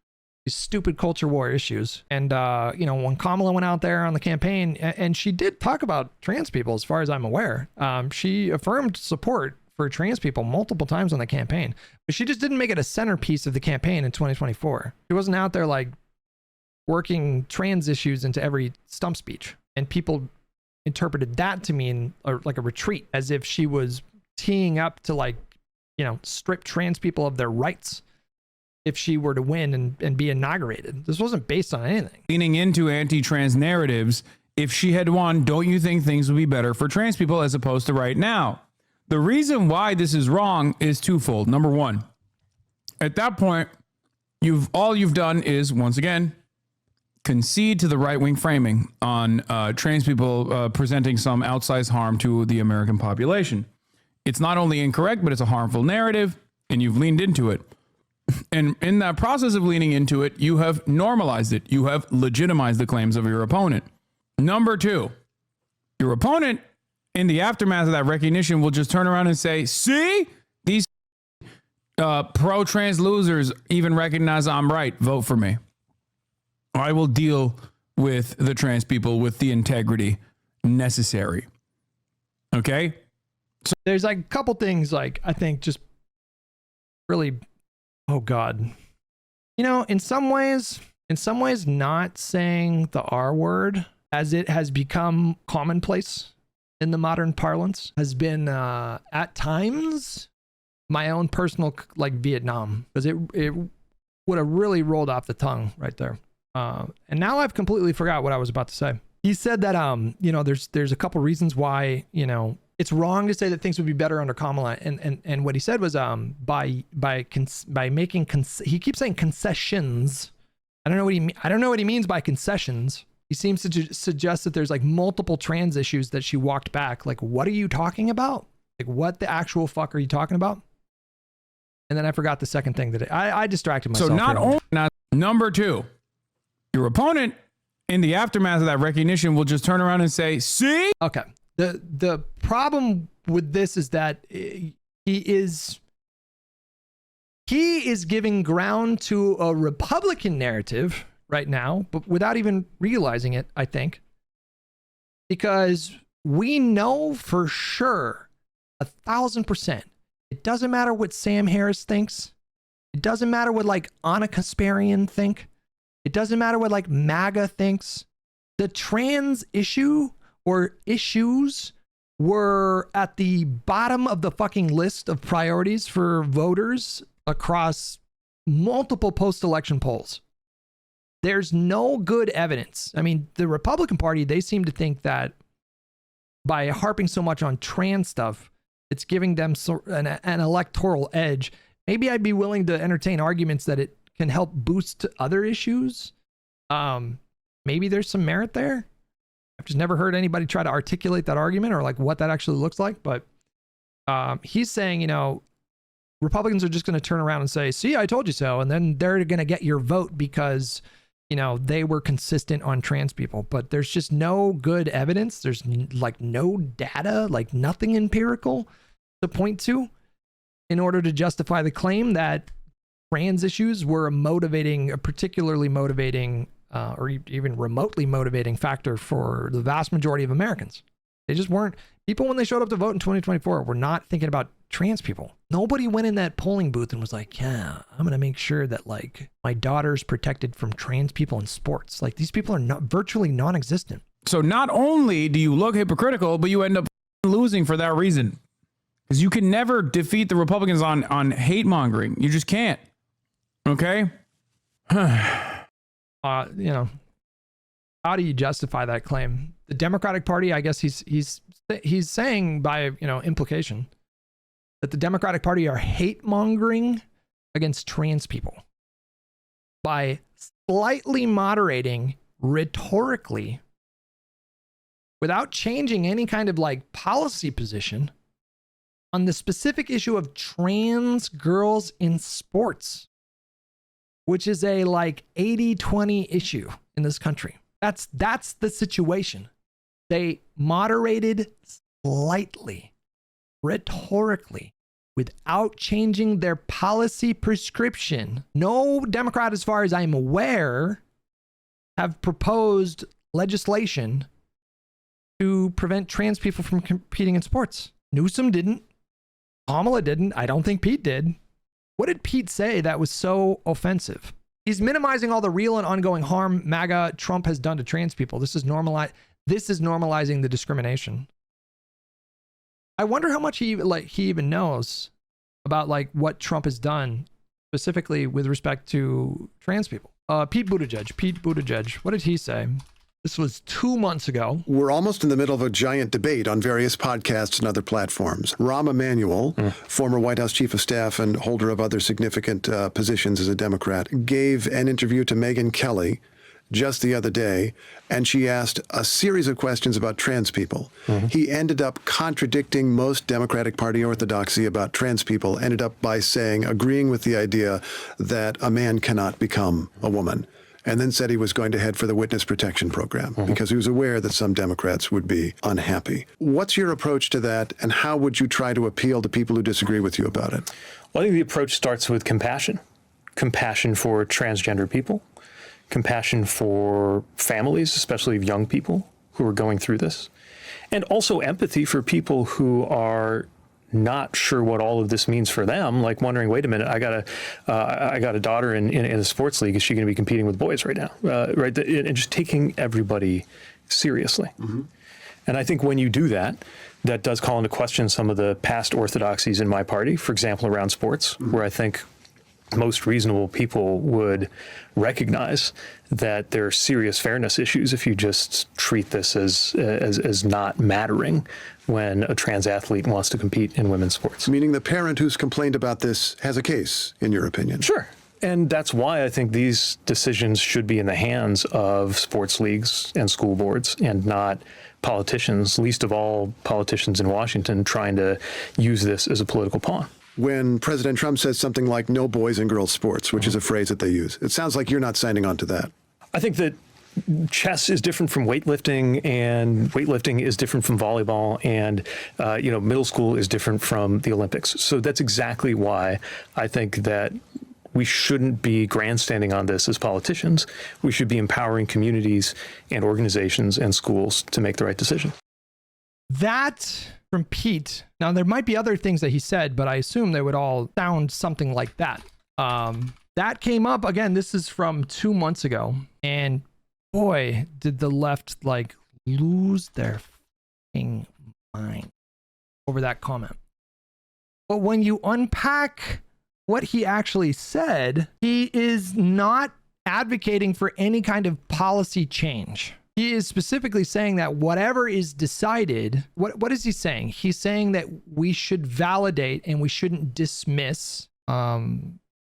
these stupid culture war issues. And, you know, when Kamala went out there on the campaign, and she did talk about trans people, as far as I'm aware, she affirmed support for trans people multiple times on the campaign, but she just didn't make it a centerpiece of the campaign in 2024. She wasn't out there like working trans issues into every stump speech. And people interpreted that to mean like a retreat, as if she was teeing up to, like, you know, strip trans people of their rights if she were to win and be inaugurated. This wasn't based on anything. leaning into anti-trans narratives. If she had won, don't you think things would be better for trans people as opposed to right now? The reason why this is wrong is twofold. Number one, at that point, all you've done is, once again, concede to the right-wing framing on trans people presenting some outsized harm to the American population. It's not only incorrect, but it's a harmful narrative, and you've leaned into it. And in that process of leaning into it, you have normalized it. You have legitimized the claims of your opponent. Number two, your opponent, in the aftermath of that recognition, will just turn around and say, see, these pro-trans losers even recognize I'm right. Vote for me. I will deal with the trans people with the integrity necessary. Okay? So there's like a couple things, like, I think just really, oh God, you know, in some ways, not saying the R word, as it has become commonplace in the modern parlance, has been at times my own personal, like, Vietnam, because it would have really rolled off the tongue right there. And now I've completely forgot what I was about to say. He said that, you know, there's a couple reasons why, you know, it's wrong to say that things would be better under Kamala. And what he said was by making he keeps saying concessions. I don't know what he means by concessions. He seems to suggest that there's like multiple trans issues that she walked back. Like, what are you talking about? Like, what the actual fuck are you talking about? And then I forgot the second thing that I distracted myself. So not only number two, your opponent in the aftermath of that recognition will just turn around and say, see? Okay. The problem with this is that he is giving ground to a Republican narrative right now, but without even realizing it, I think, because we know for sure 1,000%. It doesn't matter what Sam Harris thinks. It doesn't matter what like Anna Kasparian think. It doesn't matter what like MAGA thinks. The trans issue or issues were at the bottom of the fucking list of priorities for voters across multiple post-election polls. There's no good evidence. I mean, the Republican Party, they seem to think that by harping so much on trans stuff, it's giving them an electoral edge. Maybe I'd be willing to entertain arguments that it can help boost other issues. Maybe there's some merit there. I've just never heard anybody try to articulate that argument or like what that actually looks like. But he's saying, you know, Republicans are just going to turn around and say, see, I told you so. And then they're going to get your vote because, you know, they were consistent on trans people. But there's just no good evidence. There's like no data, like nothing empirical to point to in order to justify the claim that trans issues were a particularly motivating or even remotely motivating factor for the vast majority of Americans. They just weren't. People, when they showed up to vote in 2024, were not thinking about trans people. Nobody went in that polling booth and was like, yeah, I'm going to make sure that like my daughter's protected from trans people in sports. Like these people are not virtually non-existent. So not only do you look hypocritical, but you end up losing for that reason. Because you can never defeat the Republicans on hate mongering. You just can't. Okay? You know, how do you justify that claim? The Democratic Party, I guess he's saying by, you know, implication that the Democratic Party are hate mongering against trans people by slightly moderating rhetorically without changing any kind of like policy position on the specific issue of trans girls in sports, which is a like 80-20 issue in this country. That's the situation. They moderated slightly, rhetorically, without changing their policy prescription. No Democrat, as far as I'm aware, have proposed legislation to prevent trans people from competing in sports. Newsom didn't. Kamala didn't. I don't think Pete did. What did Pete say that was so offensive? He's minimizing all the real and ongoing harm MAGA Trump has done to trans people. This is normalizing the discrimination. I wonder how much he even knows about like what Trump has done specifically with respect to trans people. Pete Buttigieg. What did he say? This was 2 months ago. We're almost in the middle of a giant debate on various podcasts and other platforms. Rahm Emanuel, former White House chief of staff and holder of other significant positions as a Democrat, gave an interview to Megyn Kelly just the other day, and she asked a series of questions about trans people. He ended up contradicting most Democratic Party orthodoxy about trans people, ended up by saying, agreeing with the idea that a man cannot become a woman, and then said he was going to head for the witness protection program because he was aware that some Democrats would be unhappy. What's your approach to that, and how would you try to appeal to people who disagree with you about it? Well, I think the approach starts with compassion. Compassion for transgender people, compassion for families, especially of young people who are going through this, and also empathy for people who are not sure what all of this means for them, like wondering, wait a minute, I got a daughter in a sports league. Is she going to be competing with boys right now? Right, and just taking everybody seriously. And I think when you do that, that does call into question some of the past orthodoxies in my party, for example, around sports, where I think most reasonable people would recognize that there are serious fairness issues if you just treat this as not mattering when a trans athlete wants to compete in women's sports. Meaning the parent who's complained about this has a case, in your opinion? Sure. And that's why I think these decisions should be in the hands of sports leagues and school boards and not politicians, least of all politicians in Washington trying to use this as a political pawn. When President Trump says something like no boys and girls sports, which is a phrase that they use, it sounds like you're not signing on to that. I think that chess is different from weightlifting, and weightlifting is different from volleyball, and middle school is different from the Olympics. So that's exactly why I think that we shouldn't be grandstanding on this as politicians. We should be empowering communities and organizations and schools to make the right decision. That from Pete. Now, there might be other things that he said, but I assume they would all sound something like that. That came up again. This is from 2 months ago. And boy, did the left lose their fucking mind over that comment. But when you unpack what he actually said, he is not advocating for any kind of policy change. He is specifically saying that whatever is decided, what is he saying? He's saying that we should validate and we shouldn't dismiss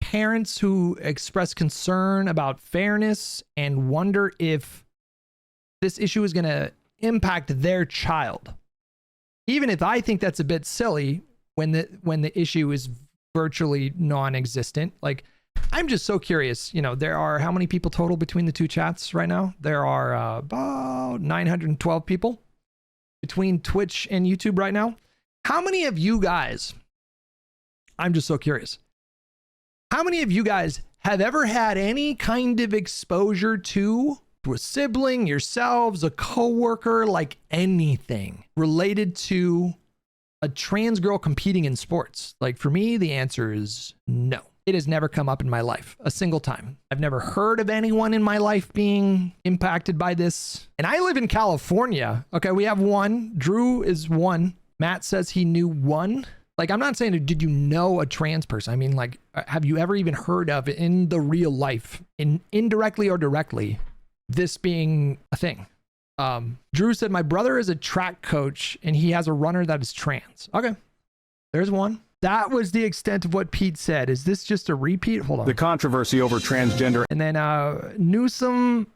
parents who express concern about fairness and wonder if this issue is going to impact their child. Even if I think that's a bit silly when the issue is virtually non-existent. I'm just so curious. There are how many people total between the two chats right now? There are about 912 people between Twitch and YouTube right now. How many of you guys, I'm just so curious, how many of you guys have ever had any kind of exposure to a sibling, yourselves, a coworker, anything related to a trans girl competing in sports? For me, the answer is no. It has never come up in my life a single time. I've never heard of anyone in my life being impacted by this. And I live in California. Okay, we have one. Drew is one. Matt says he knew one. I'm not saying, did you know a trans person? I mean, have you ever even heard of it in the real life, indirectly or directly, this being a thing? Drew said, my brother is a track coach and he has a runner that is trans. Okay, there's one. That was the extent of what Pete said. Is this just a repeat? Hold on. The controversy over transgender. And then Newsom,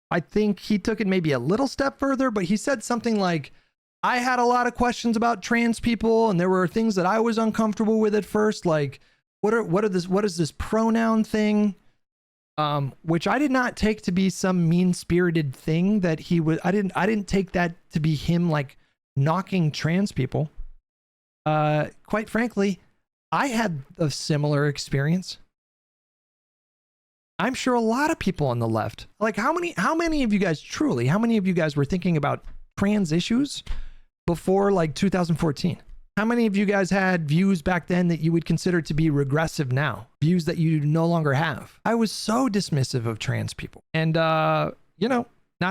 I think he took it maybe a little step further, but he said something like, I had a lot of questions about trans people and there were things that I was uncomfortable with at first. What is this pronoun thing? Which I did not take to be some mean-spirited thing that he would. I didn't take that to be him knocking trans people. Quite frankly, I had a similar experience. I'm sure a lot of people on the left, how many of you guys were thinking about trans issues before 2014? How many of you guys had views back then that you would consider to be regressive now? Views that you no longer have? I was so dismissive of trans people. And, not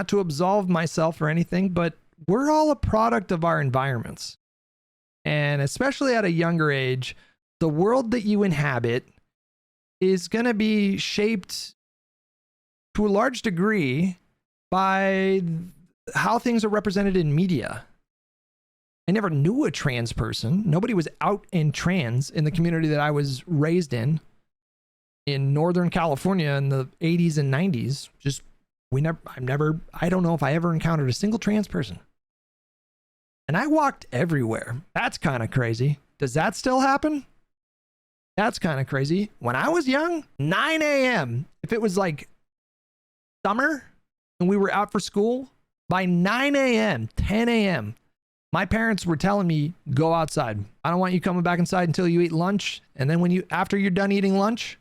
to absolve myself or anything, but we're all a product of our environments. And especially at a younger age, the world that you inhabit is going to be shaped to a large degree by how things are represented in media. I never knew a trans person. Nobody was out in trans in the community that I was raised in Northern California in the 80s and 90s. I don't know if I ever encountered a single trans person. And I walked everywhere. That's kind of crazy. Does that still happen? That's kind of crazy. When I was young, 9 a.m., if it was summer and we were out for school, by 9 a.m., 10 a.m., my parents were telling me, go outside. I don't want you coming back inside until you eat lunch. And then after you're done eating lunch,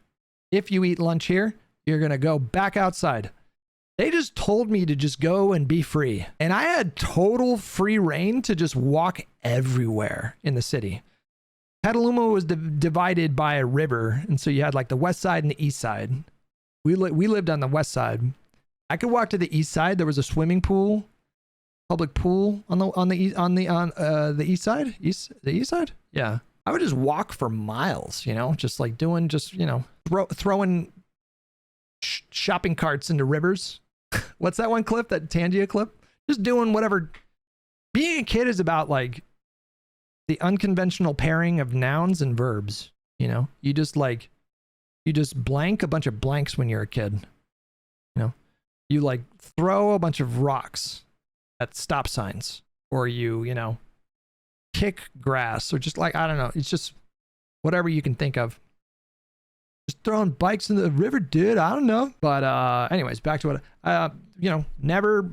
if you eat lunch here, you're going to go back outside. They just told me to just go and be free. And I had total free reign to just walk everywhere in the city. Petaluma was divided by a river. And so you had the west side and the east side. We lived on the west side. I could walk to the east side. There was a swimming pool, public pool on the east side. The east side? Yeah. I would just walk for miles, you know, just like doing, just, you know, throwing shopping carts into rivers. What's that one clip, that Tangia clip? Just doing whatever. Being a kid is about like the unconventional pairing of nouns and verbs. You know, you just blank a bunch of blanks when you're a kid. You know, you like throw a bunch of rocks at stop signs, or you know, kick grass, or just like, I don't know. It's just whatever you can think of. Just throwing bikes in the river, dude. I don't know. But anyways, back to what, you know, never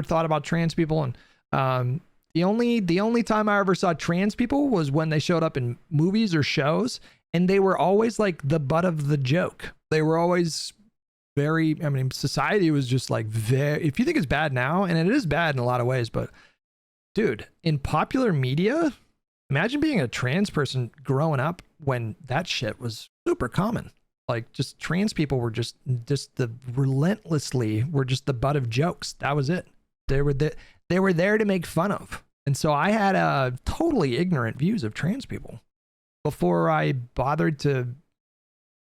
thought about trans people. And the only time I ever saw trans people was when they showed up in movies or shows, and they were always like the butt of the joke. They were always very, I mean, society was just like, if you think it's bad now, and it is bad in a lot of ways, but dude, in popular media, imagine being a trans person growing up when that shit was super common. Like, just trans people were just relentlessly were just the butt of jokes. That was it. They were there to make fun of. And so I had totally ignorant views of trans people before I bothered to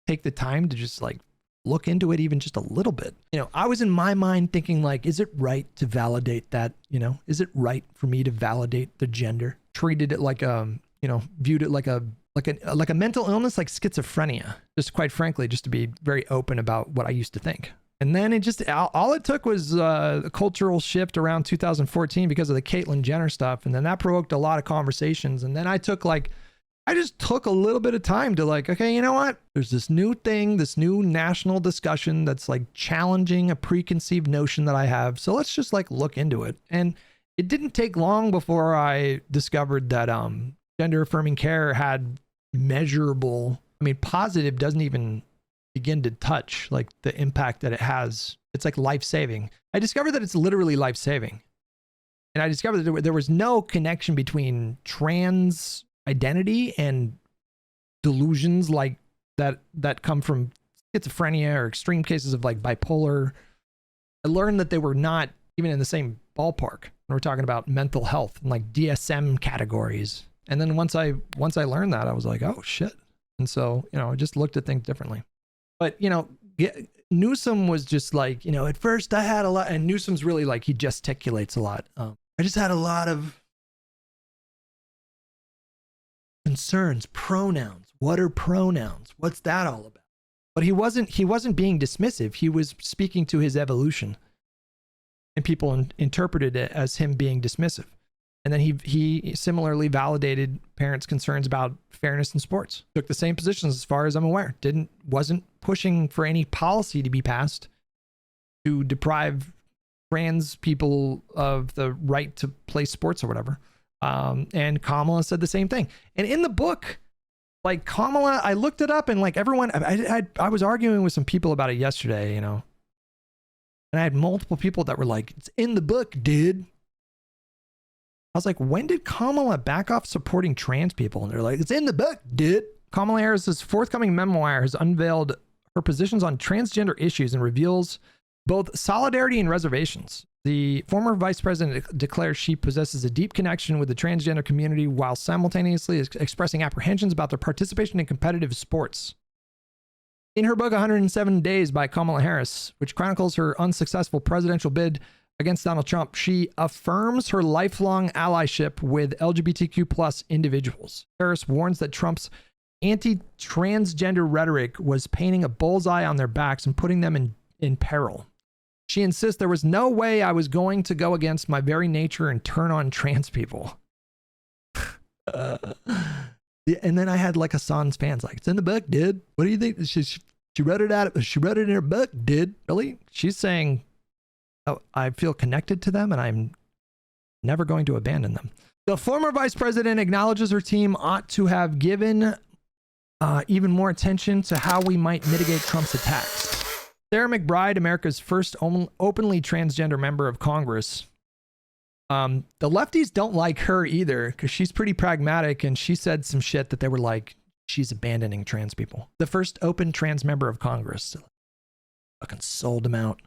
take the time to just like look into it even just a little bit. You know, I was in my mind thinking like, is it right to validate that? You know, is it right for me to validate the gender? Treated it like you know, viewed it like a mental illness, like schizophrenia. Just quite frankly, just to be very open about what I used to think. And then it just, all it took was a cultural shift around 2014 because of the Caitlyn Jenner stuff. And then that provoked a lot of conversations. And then I just took a little bit of time to like, okay, you know what? There's this new thing, this new national discussion that's like challenging a preconceived notion that I have. So let's just like look into it. And it didn't take long before I discovered that gender affirming care had measurable, I mean, positive doesn't even begin to touch like the impact that it has. It's like life-saving. I discovered that it's literally life-saving. And I discovered that there was no connection between trans identity and delusions like that come from schizophrenia or extreme cases of like bipolar. I learned that they were not even in the same ballpark when we're talking about mental health and like DSM categories. And then once I learned that, I was like, oh shit. And so, you know, I just looked at things differently. But, you know, Newsom was just like, you know, at first I had a lot, and Newsom's really like, he gesticulates a lot. I just had a lot of concerns, pronouns. What are pronouns? What's that all about? But he wasn't being dismissive. He was speaking to his evolution, and people interpreted it as him being dismissive. And then he similarly validated parents' concerns about fairness in sports. Took the same positions as far as I'm aware. Wasn't pushing for any policy to be passed to deprive trans people of the right to play sports or whatever. And Kamala said the same thing. And in the book, like Kamala, I looked it up and like everyone, I was arguing with some people about it yesterday, you know, and I had multiple people that were like, it's in the book, dude. I was like, when did Kamala back off supporting trans people? And they're like, it's in the book, dude. Kamala Harris's forthcoming memoir has unveiled her positions on transgender issues and reveals both solidarity and reservations. The former vice president declares she possesses a deep connection with the transgender community while simultaneously expressing apprehensions about their participation in competitive sports. In her book, 107 Days by Kamala Harris, which chronicles her unsuccessful presidential bid against Donald Trump, she affirms her lifelong allyship with LGBTQ plus individuals. Harris warns that Trump's anti-transgender rhetoric was painting a bullseye on their backs and putting them in peril. She insists there was no way I was going to go against my very nature and turn on trans people. And then I had like Hasan's fans like, it's in the book, dude. What do you think? She wrote it out. She wrote it in her book, dude. Really? She's saying, oh, I feel connected to them and I'm never going to abandon them. The former vice president acknowledges her team ought to have given even more attention to how we might mitigate Trump's attacks. Sarah McBride, America's first openly transgender member of Congress. The lefties don't like her either because she's pretty pragmatic, and she said some shit that they were like, she's abandoning trans people. The first open trans member of Congress. Fucking sold him out.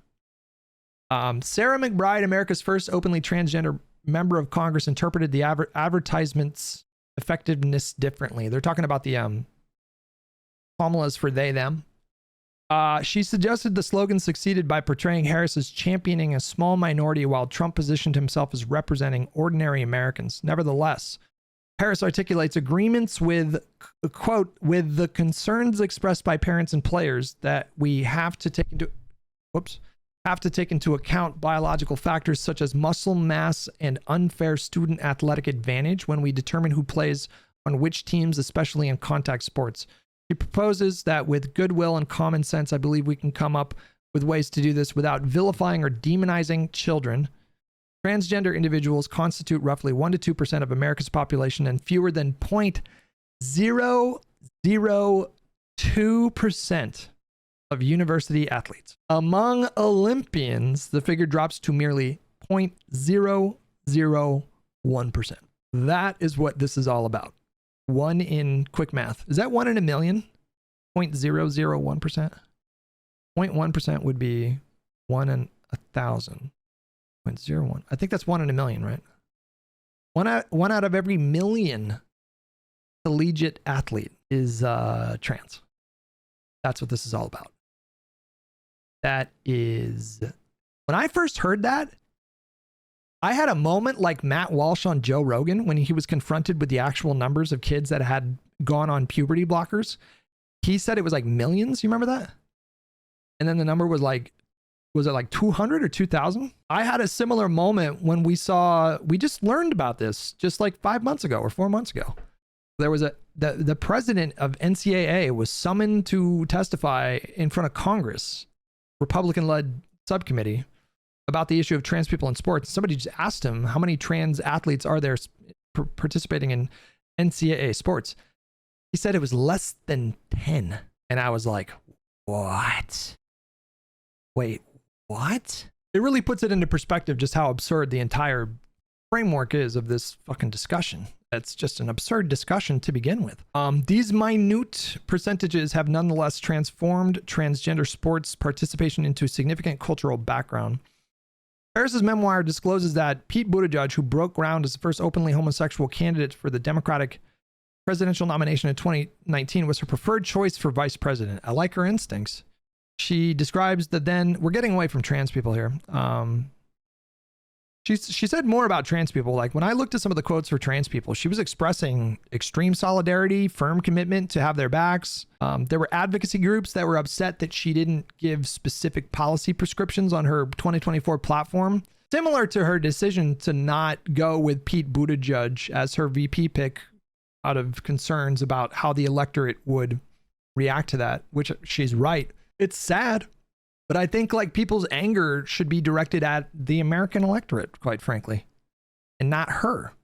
Sarah McBride, America's first openly transgender member of Congress, interpreted the advertisements effectiveness differently. They're talking about the formulas for they, them. She suggested the slogan succeeded by portraying Harris as championing a small minority while Trump positioned himself as representing ordinary Americans. Nevertheless, Harris articulates agreements with, quote, with the concerns expressed by parents and players that we have to take into account biological factors such as muscle mass and unfair student athletic advantage when we determine who plays on which teams, especially in contact sports. He proposes that with goodwill and common sense, I believe we can come up with ways to do this without vilifying or demonizing children. Transgender individuals constitute roughly 1 to 2% of America's population and fewer than 0.002% of university athletes. Among Olympians, the figure drops to merely 0.001%. That is what this is all about. One in quick math. Is that 1 in a million? 0.001%? 0.1% would be 1 in 1,000. 0.01. I think that's 1 in a million, right? One out of every million collegiate athlete is trans. That's what this is all about. That is... When I first heard that, I had a moment like Matt Walsh on Joe Rogan when he was confronted with the actual numbers of kids that had gone on puberty blockers. He said it was like millions. You remember that? And then the number was like, was it like 200 or 2,000? I had a similar moment when we just learned about this just like 5 months ago or 4 months ago. There was the president of NCAA was summoned to testify in front of Congress, Republican-led subcommittee, about the issue of trans people in sports. Somebody just asked him, how many trans athletes are there participating in NCAA sports? He said it was less than 10. And I was like, what? Wait, what? It really puts it into perspective just how absurd the entire framework is of this fucking discussion. It's just an absurd discussion to begin with. These minute percentages have nonetheless transformed transgender sports participation into a significant cultural background. Harris's memoir discloses that Pete Buttigieg, who broke ground as the first openly homosexual candidate for the Democratic presidential nomination in 2019, was her preferred choice for vice president. I like her instincts. She describes the then... We're getting away from trans people here. She said more about trans people. Like, when I looked at some of the quotes for trans people, she was expressing extreme solidarity, firm commitment to have their backs. There were advocacy groups that were upset that she didn't give specific policy prescriptions on her 2024 platform, similar to her decision to not go with Pete Buttigieg as her VP pick out of concerns about how the electorate would react to that, which she's right. It's sad. But I think like people's anger should be directed at the American electorate, quite frankly, and not her,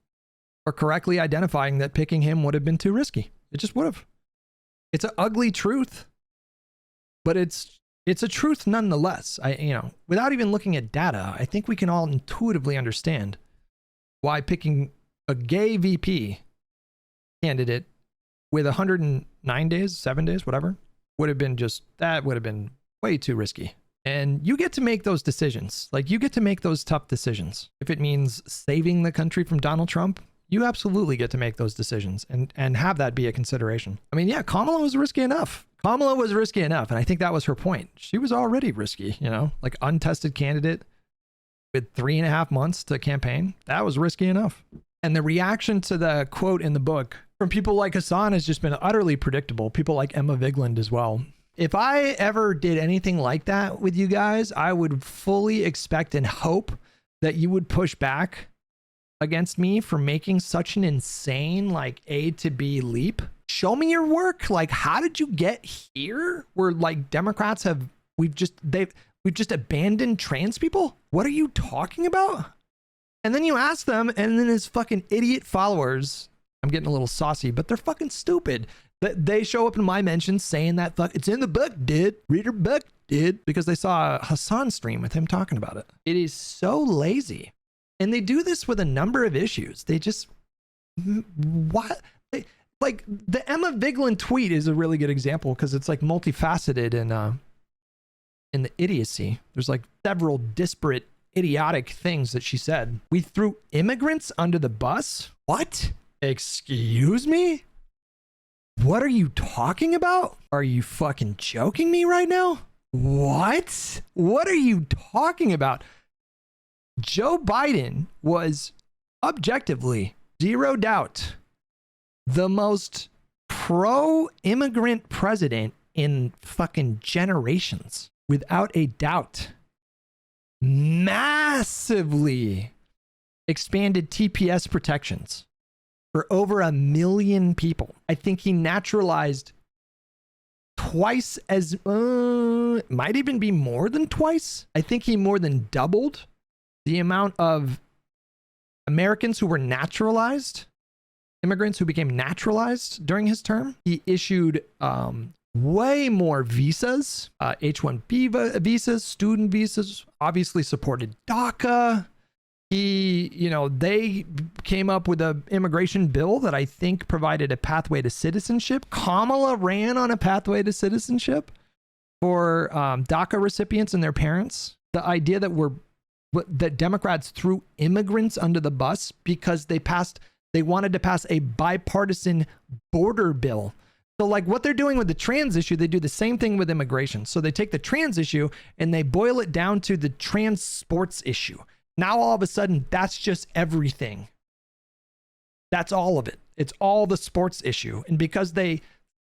for correctly identifying that picking him would have been too risky. It just would have. It's an ugly truth, but it's a truth nonetheless. Without even looking at data, I think we can all intuitively understand why picking a gay VP candidate with 109 days, 7 days, whatever, would have been way too risky. And you get to make those decisions. Like, you get to make those tough decisions. If it means saving the country from Donald Trump, you absolutely get to make those decisions and have that be a consideration. I mean, yeah, Kamala was risky enough. And I think that was her point. She was already risky, like untested candidate with 3.5 months to campaign. That was risky enough. And the reaction to the quote in the book from people like Hasan has just been utterly predictable. People like Emma Vigeland as well. If I ever did anything like that with you guys, I would fully expect and hope that you would push back against me for making such an insane like A to B leap. Show me your work. Like, how did you get here? Where like Democrats we've just abandoned trans people? What are you talking about? And then you ask them, and then his fucking idiot followers, I'm getting a little saucy, but they're fucking stupid. They show up in my mentions saying that it's in the book, dude. Read her book, dude. Because they saw a Hasan stream with him talking about it. It is so lazy. And they do this with a number of issues. They just... What? Like, the Emma Vigeland tweet is a really good example because it's like multifaceted in the idiocy. There's like several disparate, idiotic things that she said. We threw immigrants under the bus? What? Excuse me? What are you talking about? Are you fucking joking me right now? What? What are you talking about? Joe Biden was objectively, zero doubt, the most pro-immigrant president in fucking generations, without a doubt. Massively expanded TPS protections for over 1 million people. I think he naturalized twice as, might even be more than twice. I think he more than doubled the amount of Americans who were naturalized, immigrants who became naturalized during his term. He issued way more visas, H-1B visas, student visas, obviously supported DACA. They came up with an immigration bill that I think provided a pathway to citizenship. Kamala ran on a pathway to citizenship for DACA recipients and their parents. The idea that Democrats threw immigrants under the bus because they wanted to pass a bipartisan border bill. So like what they're doing with the trans issue, they do the same thing with immigration. So they take the trans issue and they boil it down to the trans sports issue. Now all of a sudden, that's just everything. That's all of it. It's all the sports issue. And because they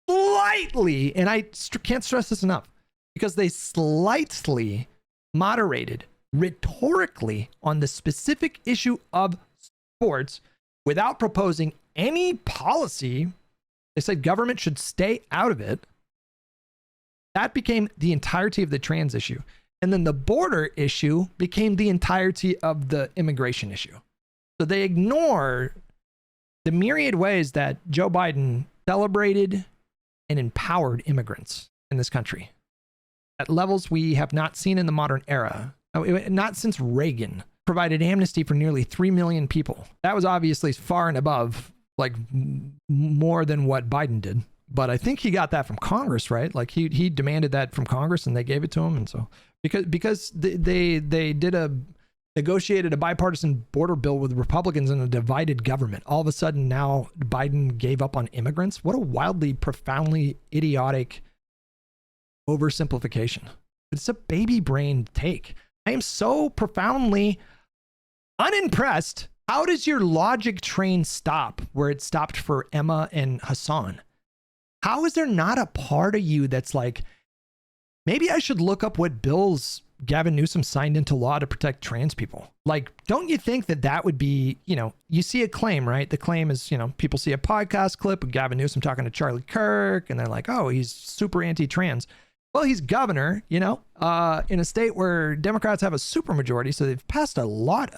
slightly, and I can't stress this enough, because they slightly moderated rhetorically on the specific issue of sports without proposing any policy, they said government should stay out of it. That became the entirety of the trans issue. And then the border issue became the entirety of the immigration issue. So they ignore the myriad ways that Joe Biden celebrated and empowered immigrants in this country at levels we have not seen in the modern era. Not since Reagan provided amnesty for nearly 3 million people. That was obviously far and above, like more than what Biden did. But I think he got that from Congress, right? Like he demanded that from Congress and they gave it to him. And so because they negotiated a bipartisan border bill with Republicans in a divided government. All of a sudden now Biden gave up on immigrants. What a wildly, profoundly idiotic oversimplification. It's a baby brain take. I am so profoundly unimpressed. How does your logic train stop where it stopped for Emma and Hasan? How is there not a part of you that's like, maybe I should look up what bills Gavin Newsom signed into law to protect trans people? Like, don't you think that would be, you see a claim, right? The claim is, people see a podcast clip of Gavin Newsom talking to Charlie Kirk and they're like, oh, he's super anti-trans. Well, he's governor, in a state where Democrats have a supermajority. So we passed a lot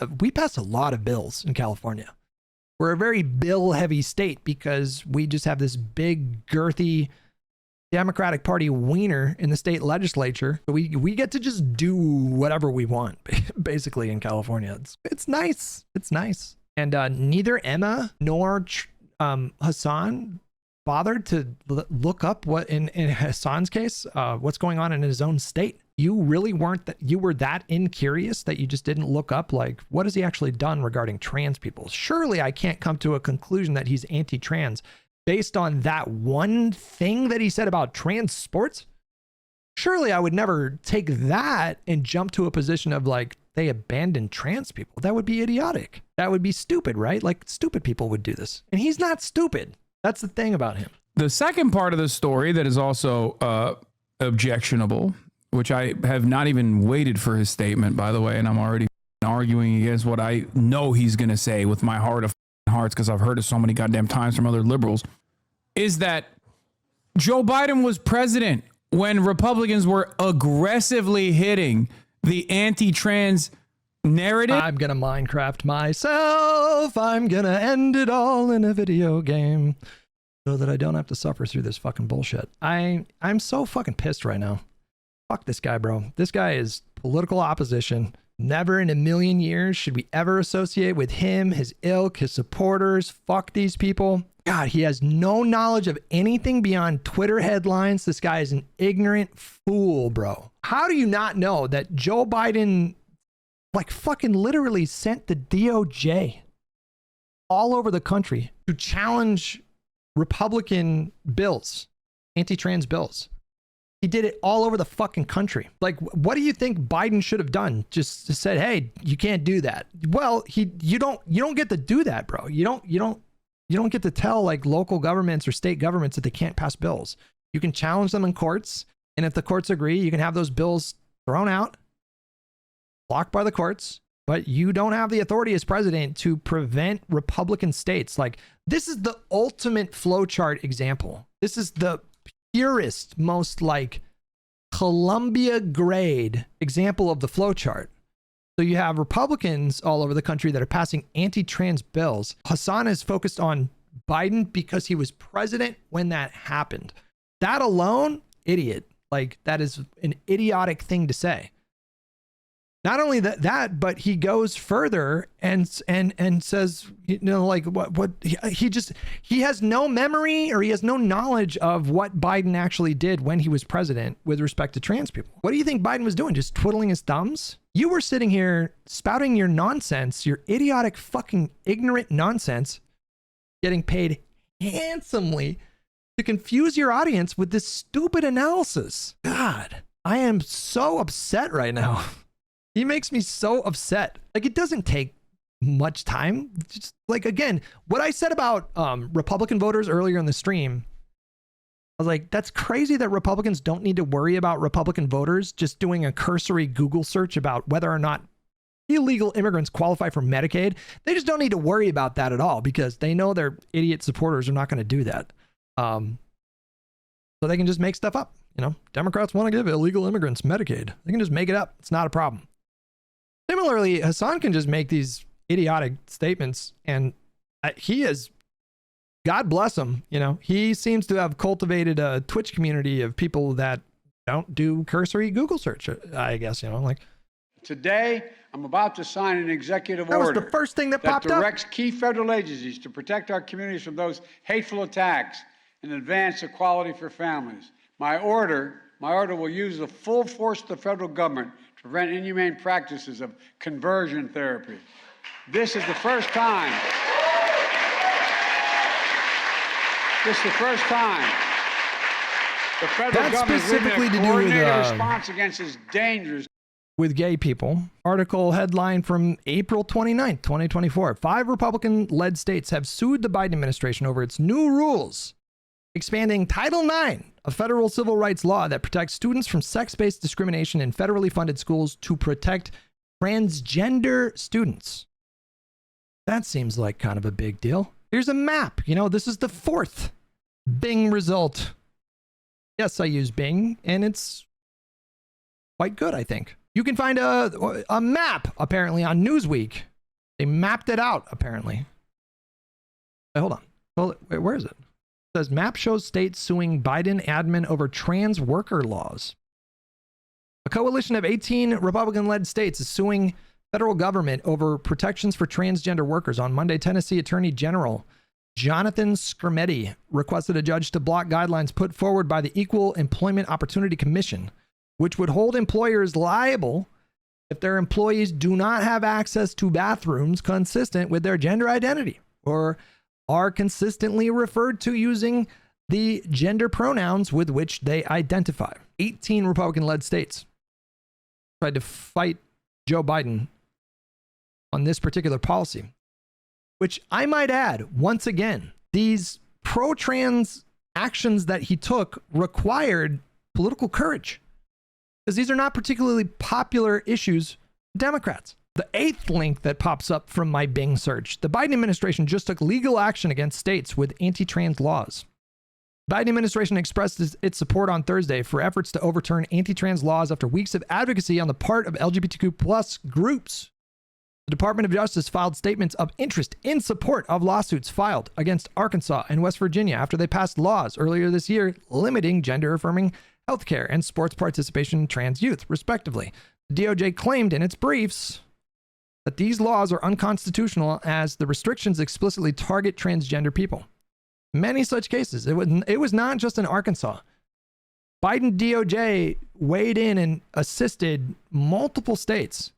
of bills in California. We're a very bill-heavy state because we just have this big, girthy Democratic Party wiener in the state legislature. So we get to just do whatever we want, basically, in California. It's nice. It's nice. And neither Emma nor Hasan bothered to look up what, in Hasan's case, what's going on in his own state. You really you were that incurious that you just didn't look up, like, what has he actually done regarding trans people? Surely I can't come to a conclusion that he's anti-trans based on that one thing that he said about trans sports. Surely I would never take that and jump to a position of like, they abandoned trans people. That would be idiotic. That would be stupid, right? Like stupid people would do this. And he's not stupid. That's the thing about him. The second part of the story that is also objectionable, which I have not even waited for his statement, by the way, and I'm already arguing against what I know he's going to say with my heart of hearts because I've heard it so many goddamn times from other liberals, is that Joe Biden was president when Republicans were aggressively hitting the anti-trans narrative. I'm going to Minecraft myself. I'm going to end it all in a video game so that I don't have to suffer through this fucking bullshit. I'm so fucking pissed right now. Fuck this guy, bro. This guy is political opposition. Never in a million years should we ever associate with him, his ilk, his supporters. Fuck these people. God, he has no knowledge of anything beyond Twitter headlines. This guy is an ignorant fool, bro. How do you not know that Joe Biden, like, fucking literally sent the DOJ all over the country to challenge Republican bills, anti-trans bills. He did it all over the fucking country. Like, what do you think Biden should have done? Just said, hey, you can't do that. Well, you don't get to do that, bro. You don't get to tell like local governments or state governments that they can't pass bills. You can challenge them in courts, and if the courts agree, you can have those bills thrown out, blocked by the courts, but you don't have the authority as president to prevent Republican states. Like, this is the ultimate flowchart example. This is the purest, most like Columbia grade example of the flowchart. So you have Republicans all over the country that are passing anti-trans bills. Hasan is focused on Biden because he was president when that happened. That alone, idiot. Like, that is an idiotic thing to say. Not only that, but he goes further and says, you know, like what he has no memory or he has no knowledge of what Biden actually did when he was president with respect to trans people. What do you think Biden was doing? Just twiddling his thumbs? You were sitting here spouting your nonsense, your idiotic, fucking ignorant nonsense, getting paid handsomely to confuse your audience with this stupid analysis. God, I am so upset right now. He makes me so upset. Like, it doesn't take much time. Just like, again, what I said about Republican voters earlier in the stream, I was like, that's crazy that Republicans don't need to worry about Republican voters just doing a cursory Google search about whether or not illegal immigrants qualify for Medicaid. They just don't need to worry about that at all because they know their idiot supporters are not going to do that. So they can just make stuff up. You know, Democrats want to give illegal immigrants Medicaid. They can just make it up. It's not a problem. Similarly, Hasan can just make these idiotic statements, and he is, God bless him, you know, he seems to have cultivated a Twitch community of people that don't do cursory Google search, I guess, you know, like. Today, I'm about to sign an executive order. That was the first thing that popped up. That directs key federal agencies to protect our communities from those hateful attacks and advance equality for families. My order will use the full force of the federal government to prevent inhumane practices of conversion therapy. This is the first time. This is the first time the federal government is leading a coordinated response against this dangerous. With gay people. Article headline from April 29th, 2024. 5 Republican-led states have sued the Biden administration over its new rules expanding Title IX, a federal civil rights law that protects students from sex-based discrimination in federally funded schools to protect transgender students. That seems like kind of a big deal. Here's a map. You know, this is the 4th Bing result. Yes, I use Bing, and it's quite good, I think. You can find a map, apparently, on Newsweek. They mapped it out, apparently. Wait, hold on. Wait, where is it? It says map shows states suing Biden admin over trans worker laws. A coalition of 18 Republican-led states is suing federal government over protections for transgender workers. On Monday, Tennessee Attorney General Jonathan Skrmetti requested a judge to block guidelines put forward by the Equal Employment Opportunity Commission, which would hold employers liable if their employees do not have access to bathrooms consistent with their gender identity or are consistently referred to using the gender pronouns with which they identify. 18 Republican-led states tried to fight Joe Biden on this particular policy, which I might add, once again, these pro-trans actions that he took required political courage, because these are not particularly popular issues for Democrats. The 8th link that pops up from my Bing search: the Biden administration just took legal action against states with anti-trans laws. The Biden administration expressed its support on Thursday for efforts to overturn anti-trans laws after weeks of advocacy on the part of LGBTQ plus groups. The Department of Justice filed statements of interest in support of lawsuits filed against Arkansas and West Virginia after they passed laws earlier this year limiting gender-affirming healthcare and sports participation in trans youth, respectively. The DOJ claimed in its briefs that these laws are unconstitutional as the restrictions explicitly target transgender people. Many such cases. It was not just in Arkansas. Biden DOJ weighed in and assisted multiple states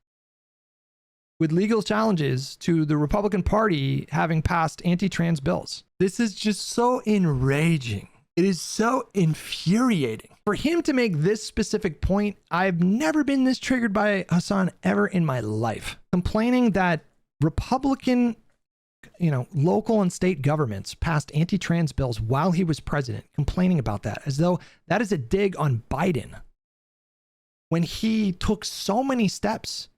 with legal challenges to the Republican Party having passed anti-trans bills. This is just so enraging. It is so infuriating. For him to make this specific point, I've never been this triggered by Hasan ever in my life. Complaining that Republican, local and state governments passed anti-trans bills while he was president, complaining about that as though that is a dig on Biden when he took so many steps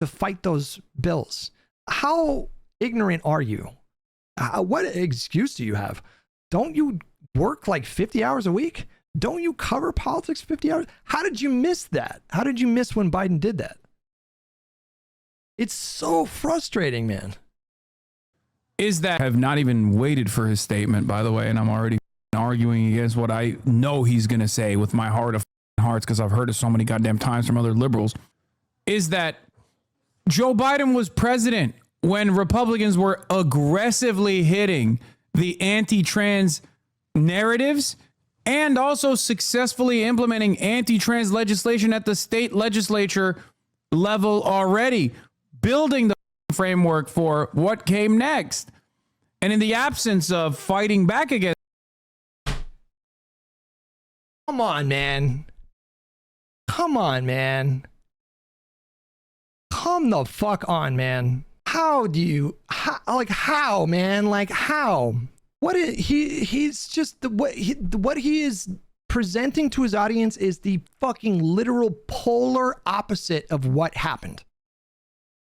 to fight those bills. How ignorant are you? What excuse do you have? Don't you work like 50 hours a week? Don't you cover politics 50 hours? How did you miss that? How did you miss when Biden did that? It's so frustrating, man. Is that have not even waited for his statement, by the way, and I'm already arguing against what I know he's going to say with my heart of hearts because I've heard it so many goddamn times from other liberals, is that Joe Biden was president when Republicans were aggressively hitting the anti-trans narratives and also successfully implementing anti-trans legislation at the state legislature level already, building the framework for what came next. And in the absence of fighting back against... Come on, man. Come on, man. Come the fuck on, man. How, man? Like, how? What is he's just what he is presenting to his audience is the fucking literal polar opposite of what happened.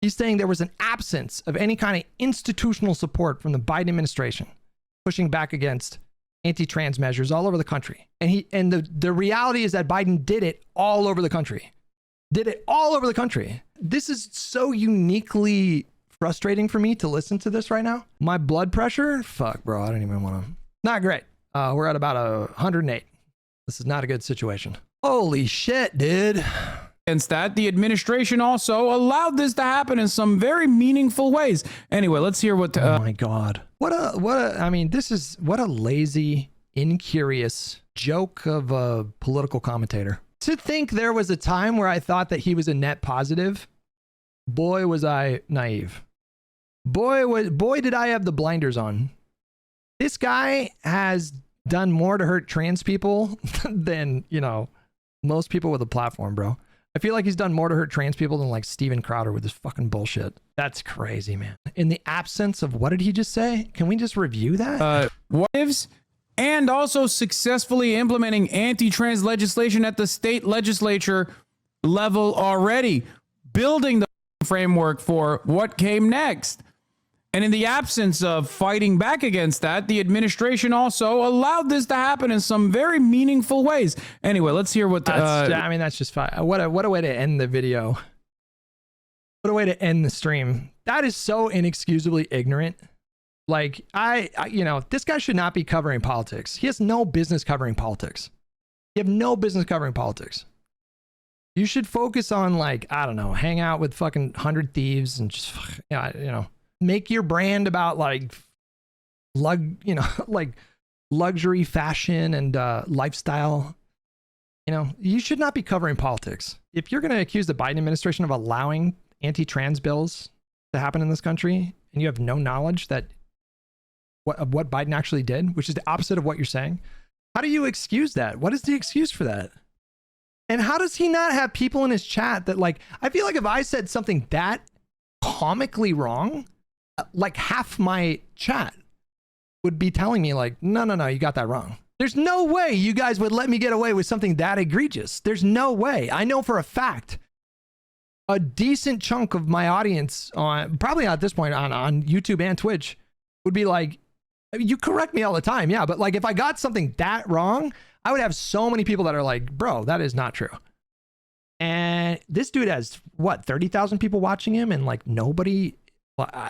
He's saying there was an absence of any kind of institutional support from the Biden administration pushing back against anti-trans measures all over the country. And the reality is that Biden did it all over the country. This is so uniquely frustrating for me to listen to this right now. My blood pressure, fuck, bro, I don't even want to. Not great. We're at about 108. This is not a good situation. Holy shit, dude. Against that, the administration also allowed this to happen in some very meaningful ways. Anyway, let's hear what... oh my God. What a lazy, incurious joke of a political commentator. To think there was a time where I thought that he was a net positive, boy, was I naive. Boy, did I have the blinders on. This guy has done more to hurt trans people than, most people with a platform, bro. I feel like he's done more to hurt trans people than like Steven Crowder with this fucking bullshit. That's crazy, man. In the absence of, what did he just say? Can we just review that? What ifs? And also successfully implementing anti-trans legislation at the state legislature level already, building the framework for what came next. And in the absence of fighting back against that, the administration also allowed this to happen in some very meaningful ways. Anyway, let's hear what... that's just fine. What a way to end the video. What a way to end the stream. That is so inexcusably ignorant. Like, this guy should not be covering politics. He has no business covering politics. You have no business covering politics. You should focus on, like, I don't know, hang out with fucking 100 Thieves and just, make your brand about like luxury fashion and lifestyle. You should not be covering politics. If you're going to accuse the Biden administration of allowing anti-trans bills to happen in this country and you have no knowledge of what Biden actually did, which is the opposite of what you're saying, how do you excuse that? What is the excuse for that? And how does he not have people in his chat that, like, I feel like if I said something that comically wrong, like half my chat would be telling me like, no, you got that wrong. There's no way you guys would let me get away with something that egregious. There's no way. I know for a fact a decent chunk of my audience probably at this point on YouTube and Twitch would be like, you correct me all the time. Yeah. But like, if I got something that wrong, I would have so many people that are like, bro, that is not true. And this dude has 30,000 people watching him and like nobody.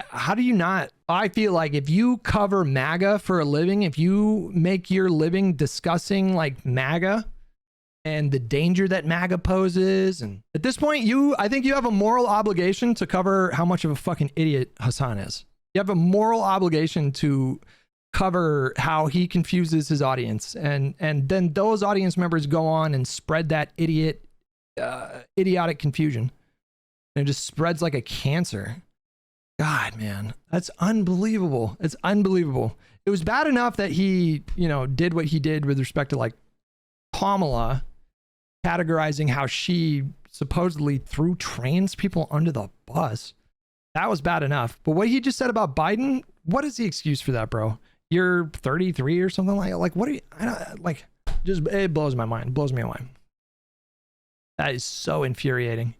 How do you not? I feel like if you cover MAGA for a living, if you make your living discussing like MAGA and the danger that MAGA poses, and at this point, I think you have a moral obligation to cover how much of a fucking idiot Hasan is. You have a moral obligation to cover how he confuses his audience, and then those audience members go on and spread that idiotic confusion. and it just spreads like a cancer. God, man, that's unbelievable. It's unbelievable. It was bad enough that he, you know, did what he did with respect to like Kamala, categorizing how she supposedly threw trans people under the bus. That was bad enough. But what he just said about Biden, what is the excuse for that, bro? You're 33 or something like what are you, I don't, like, just, it blows my mind. It blows me away. That is so infuriating.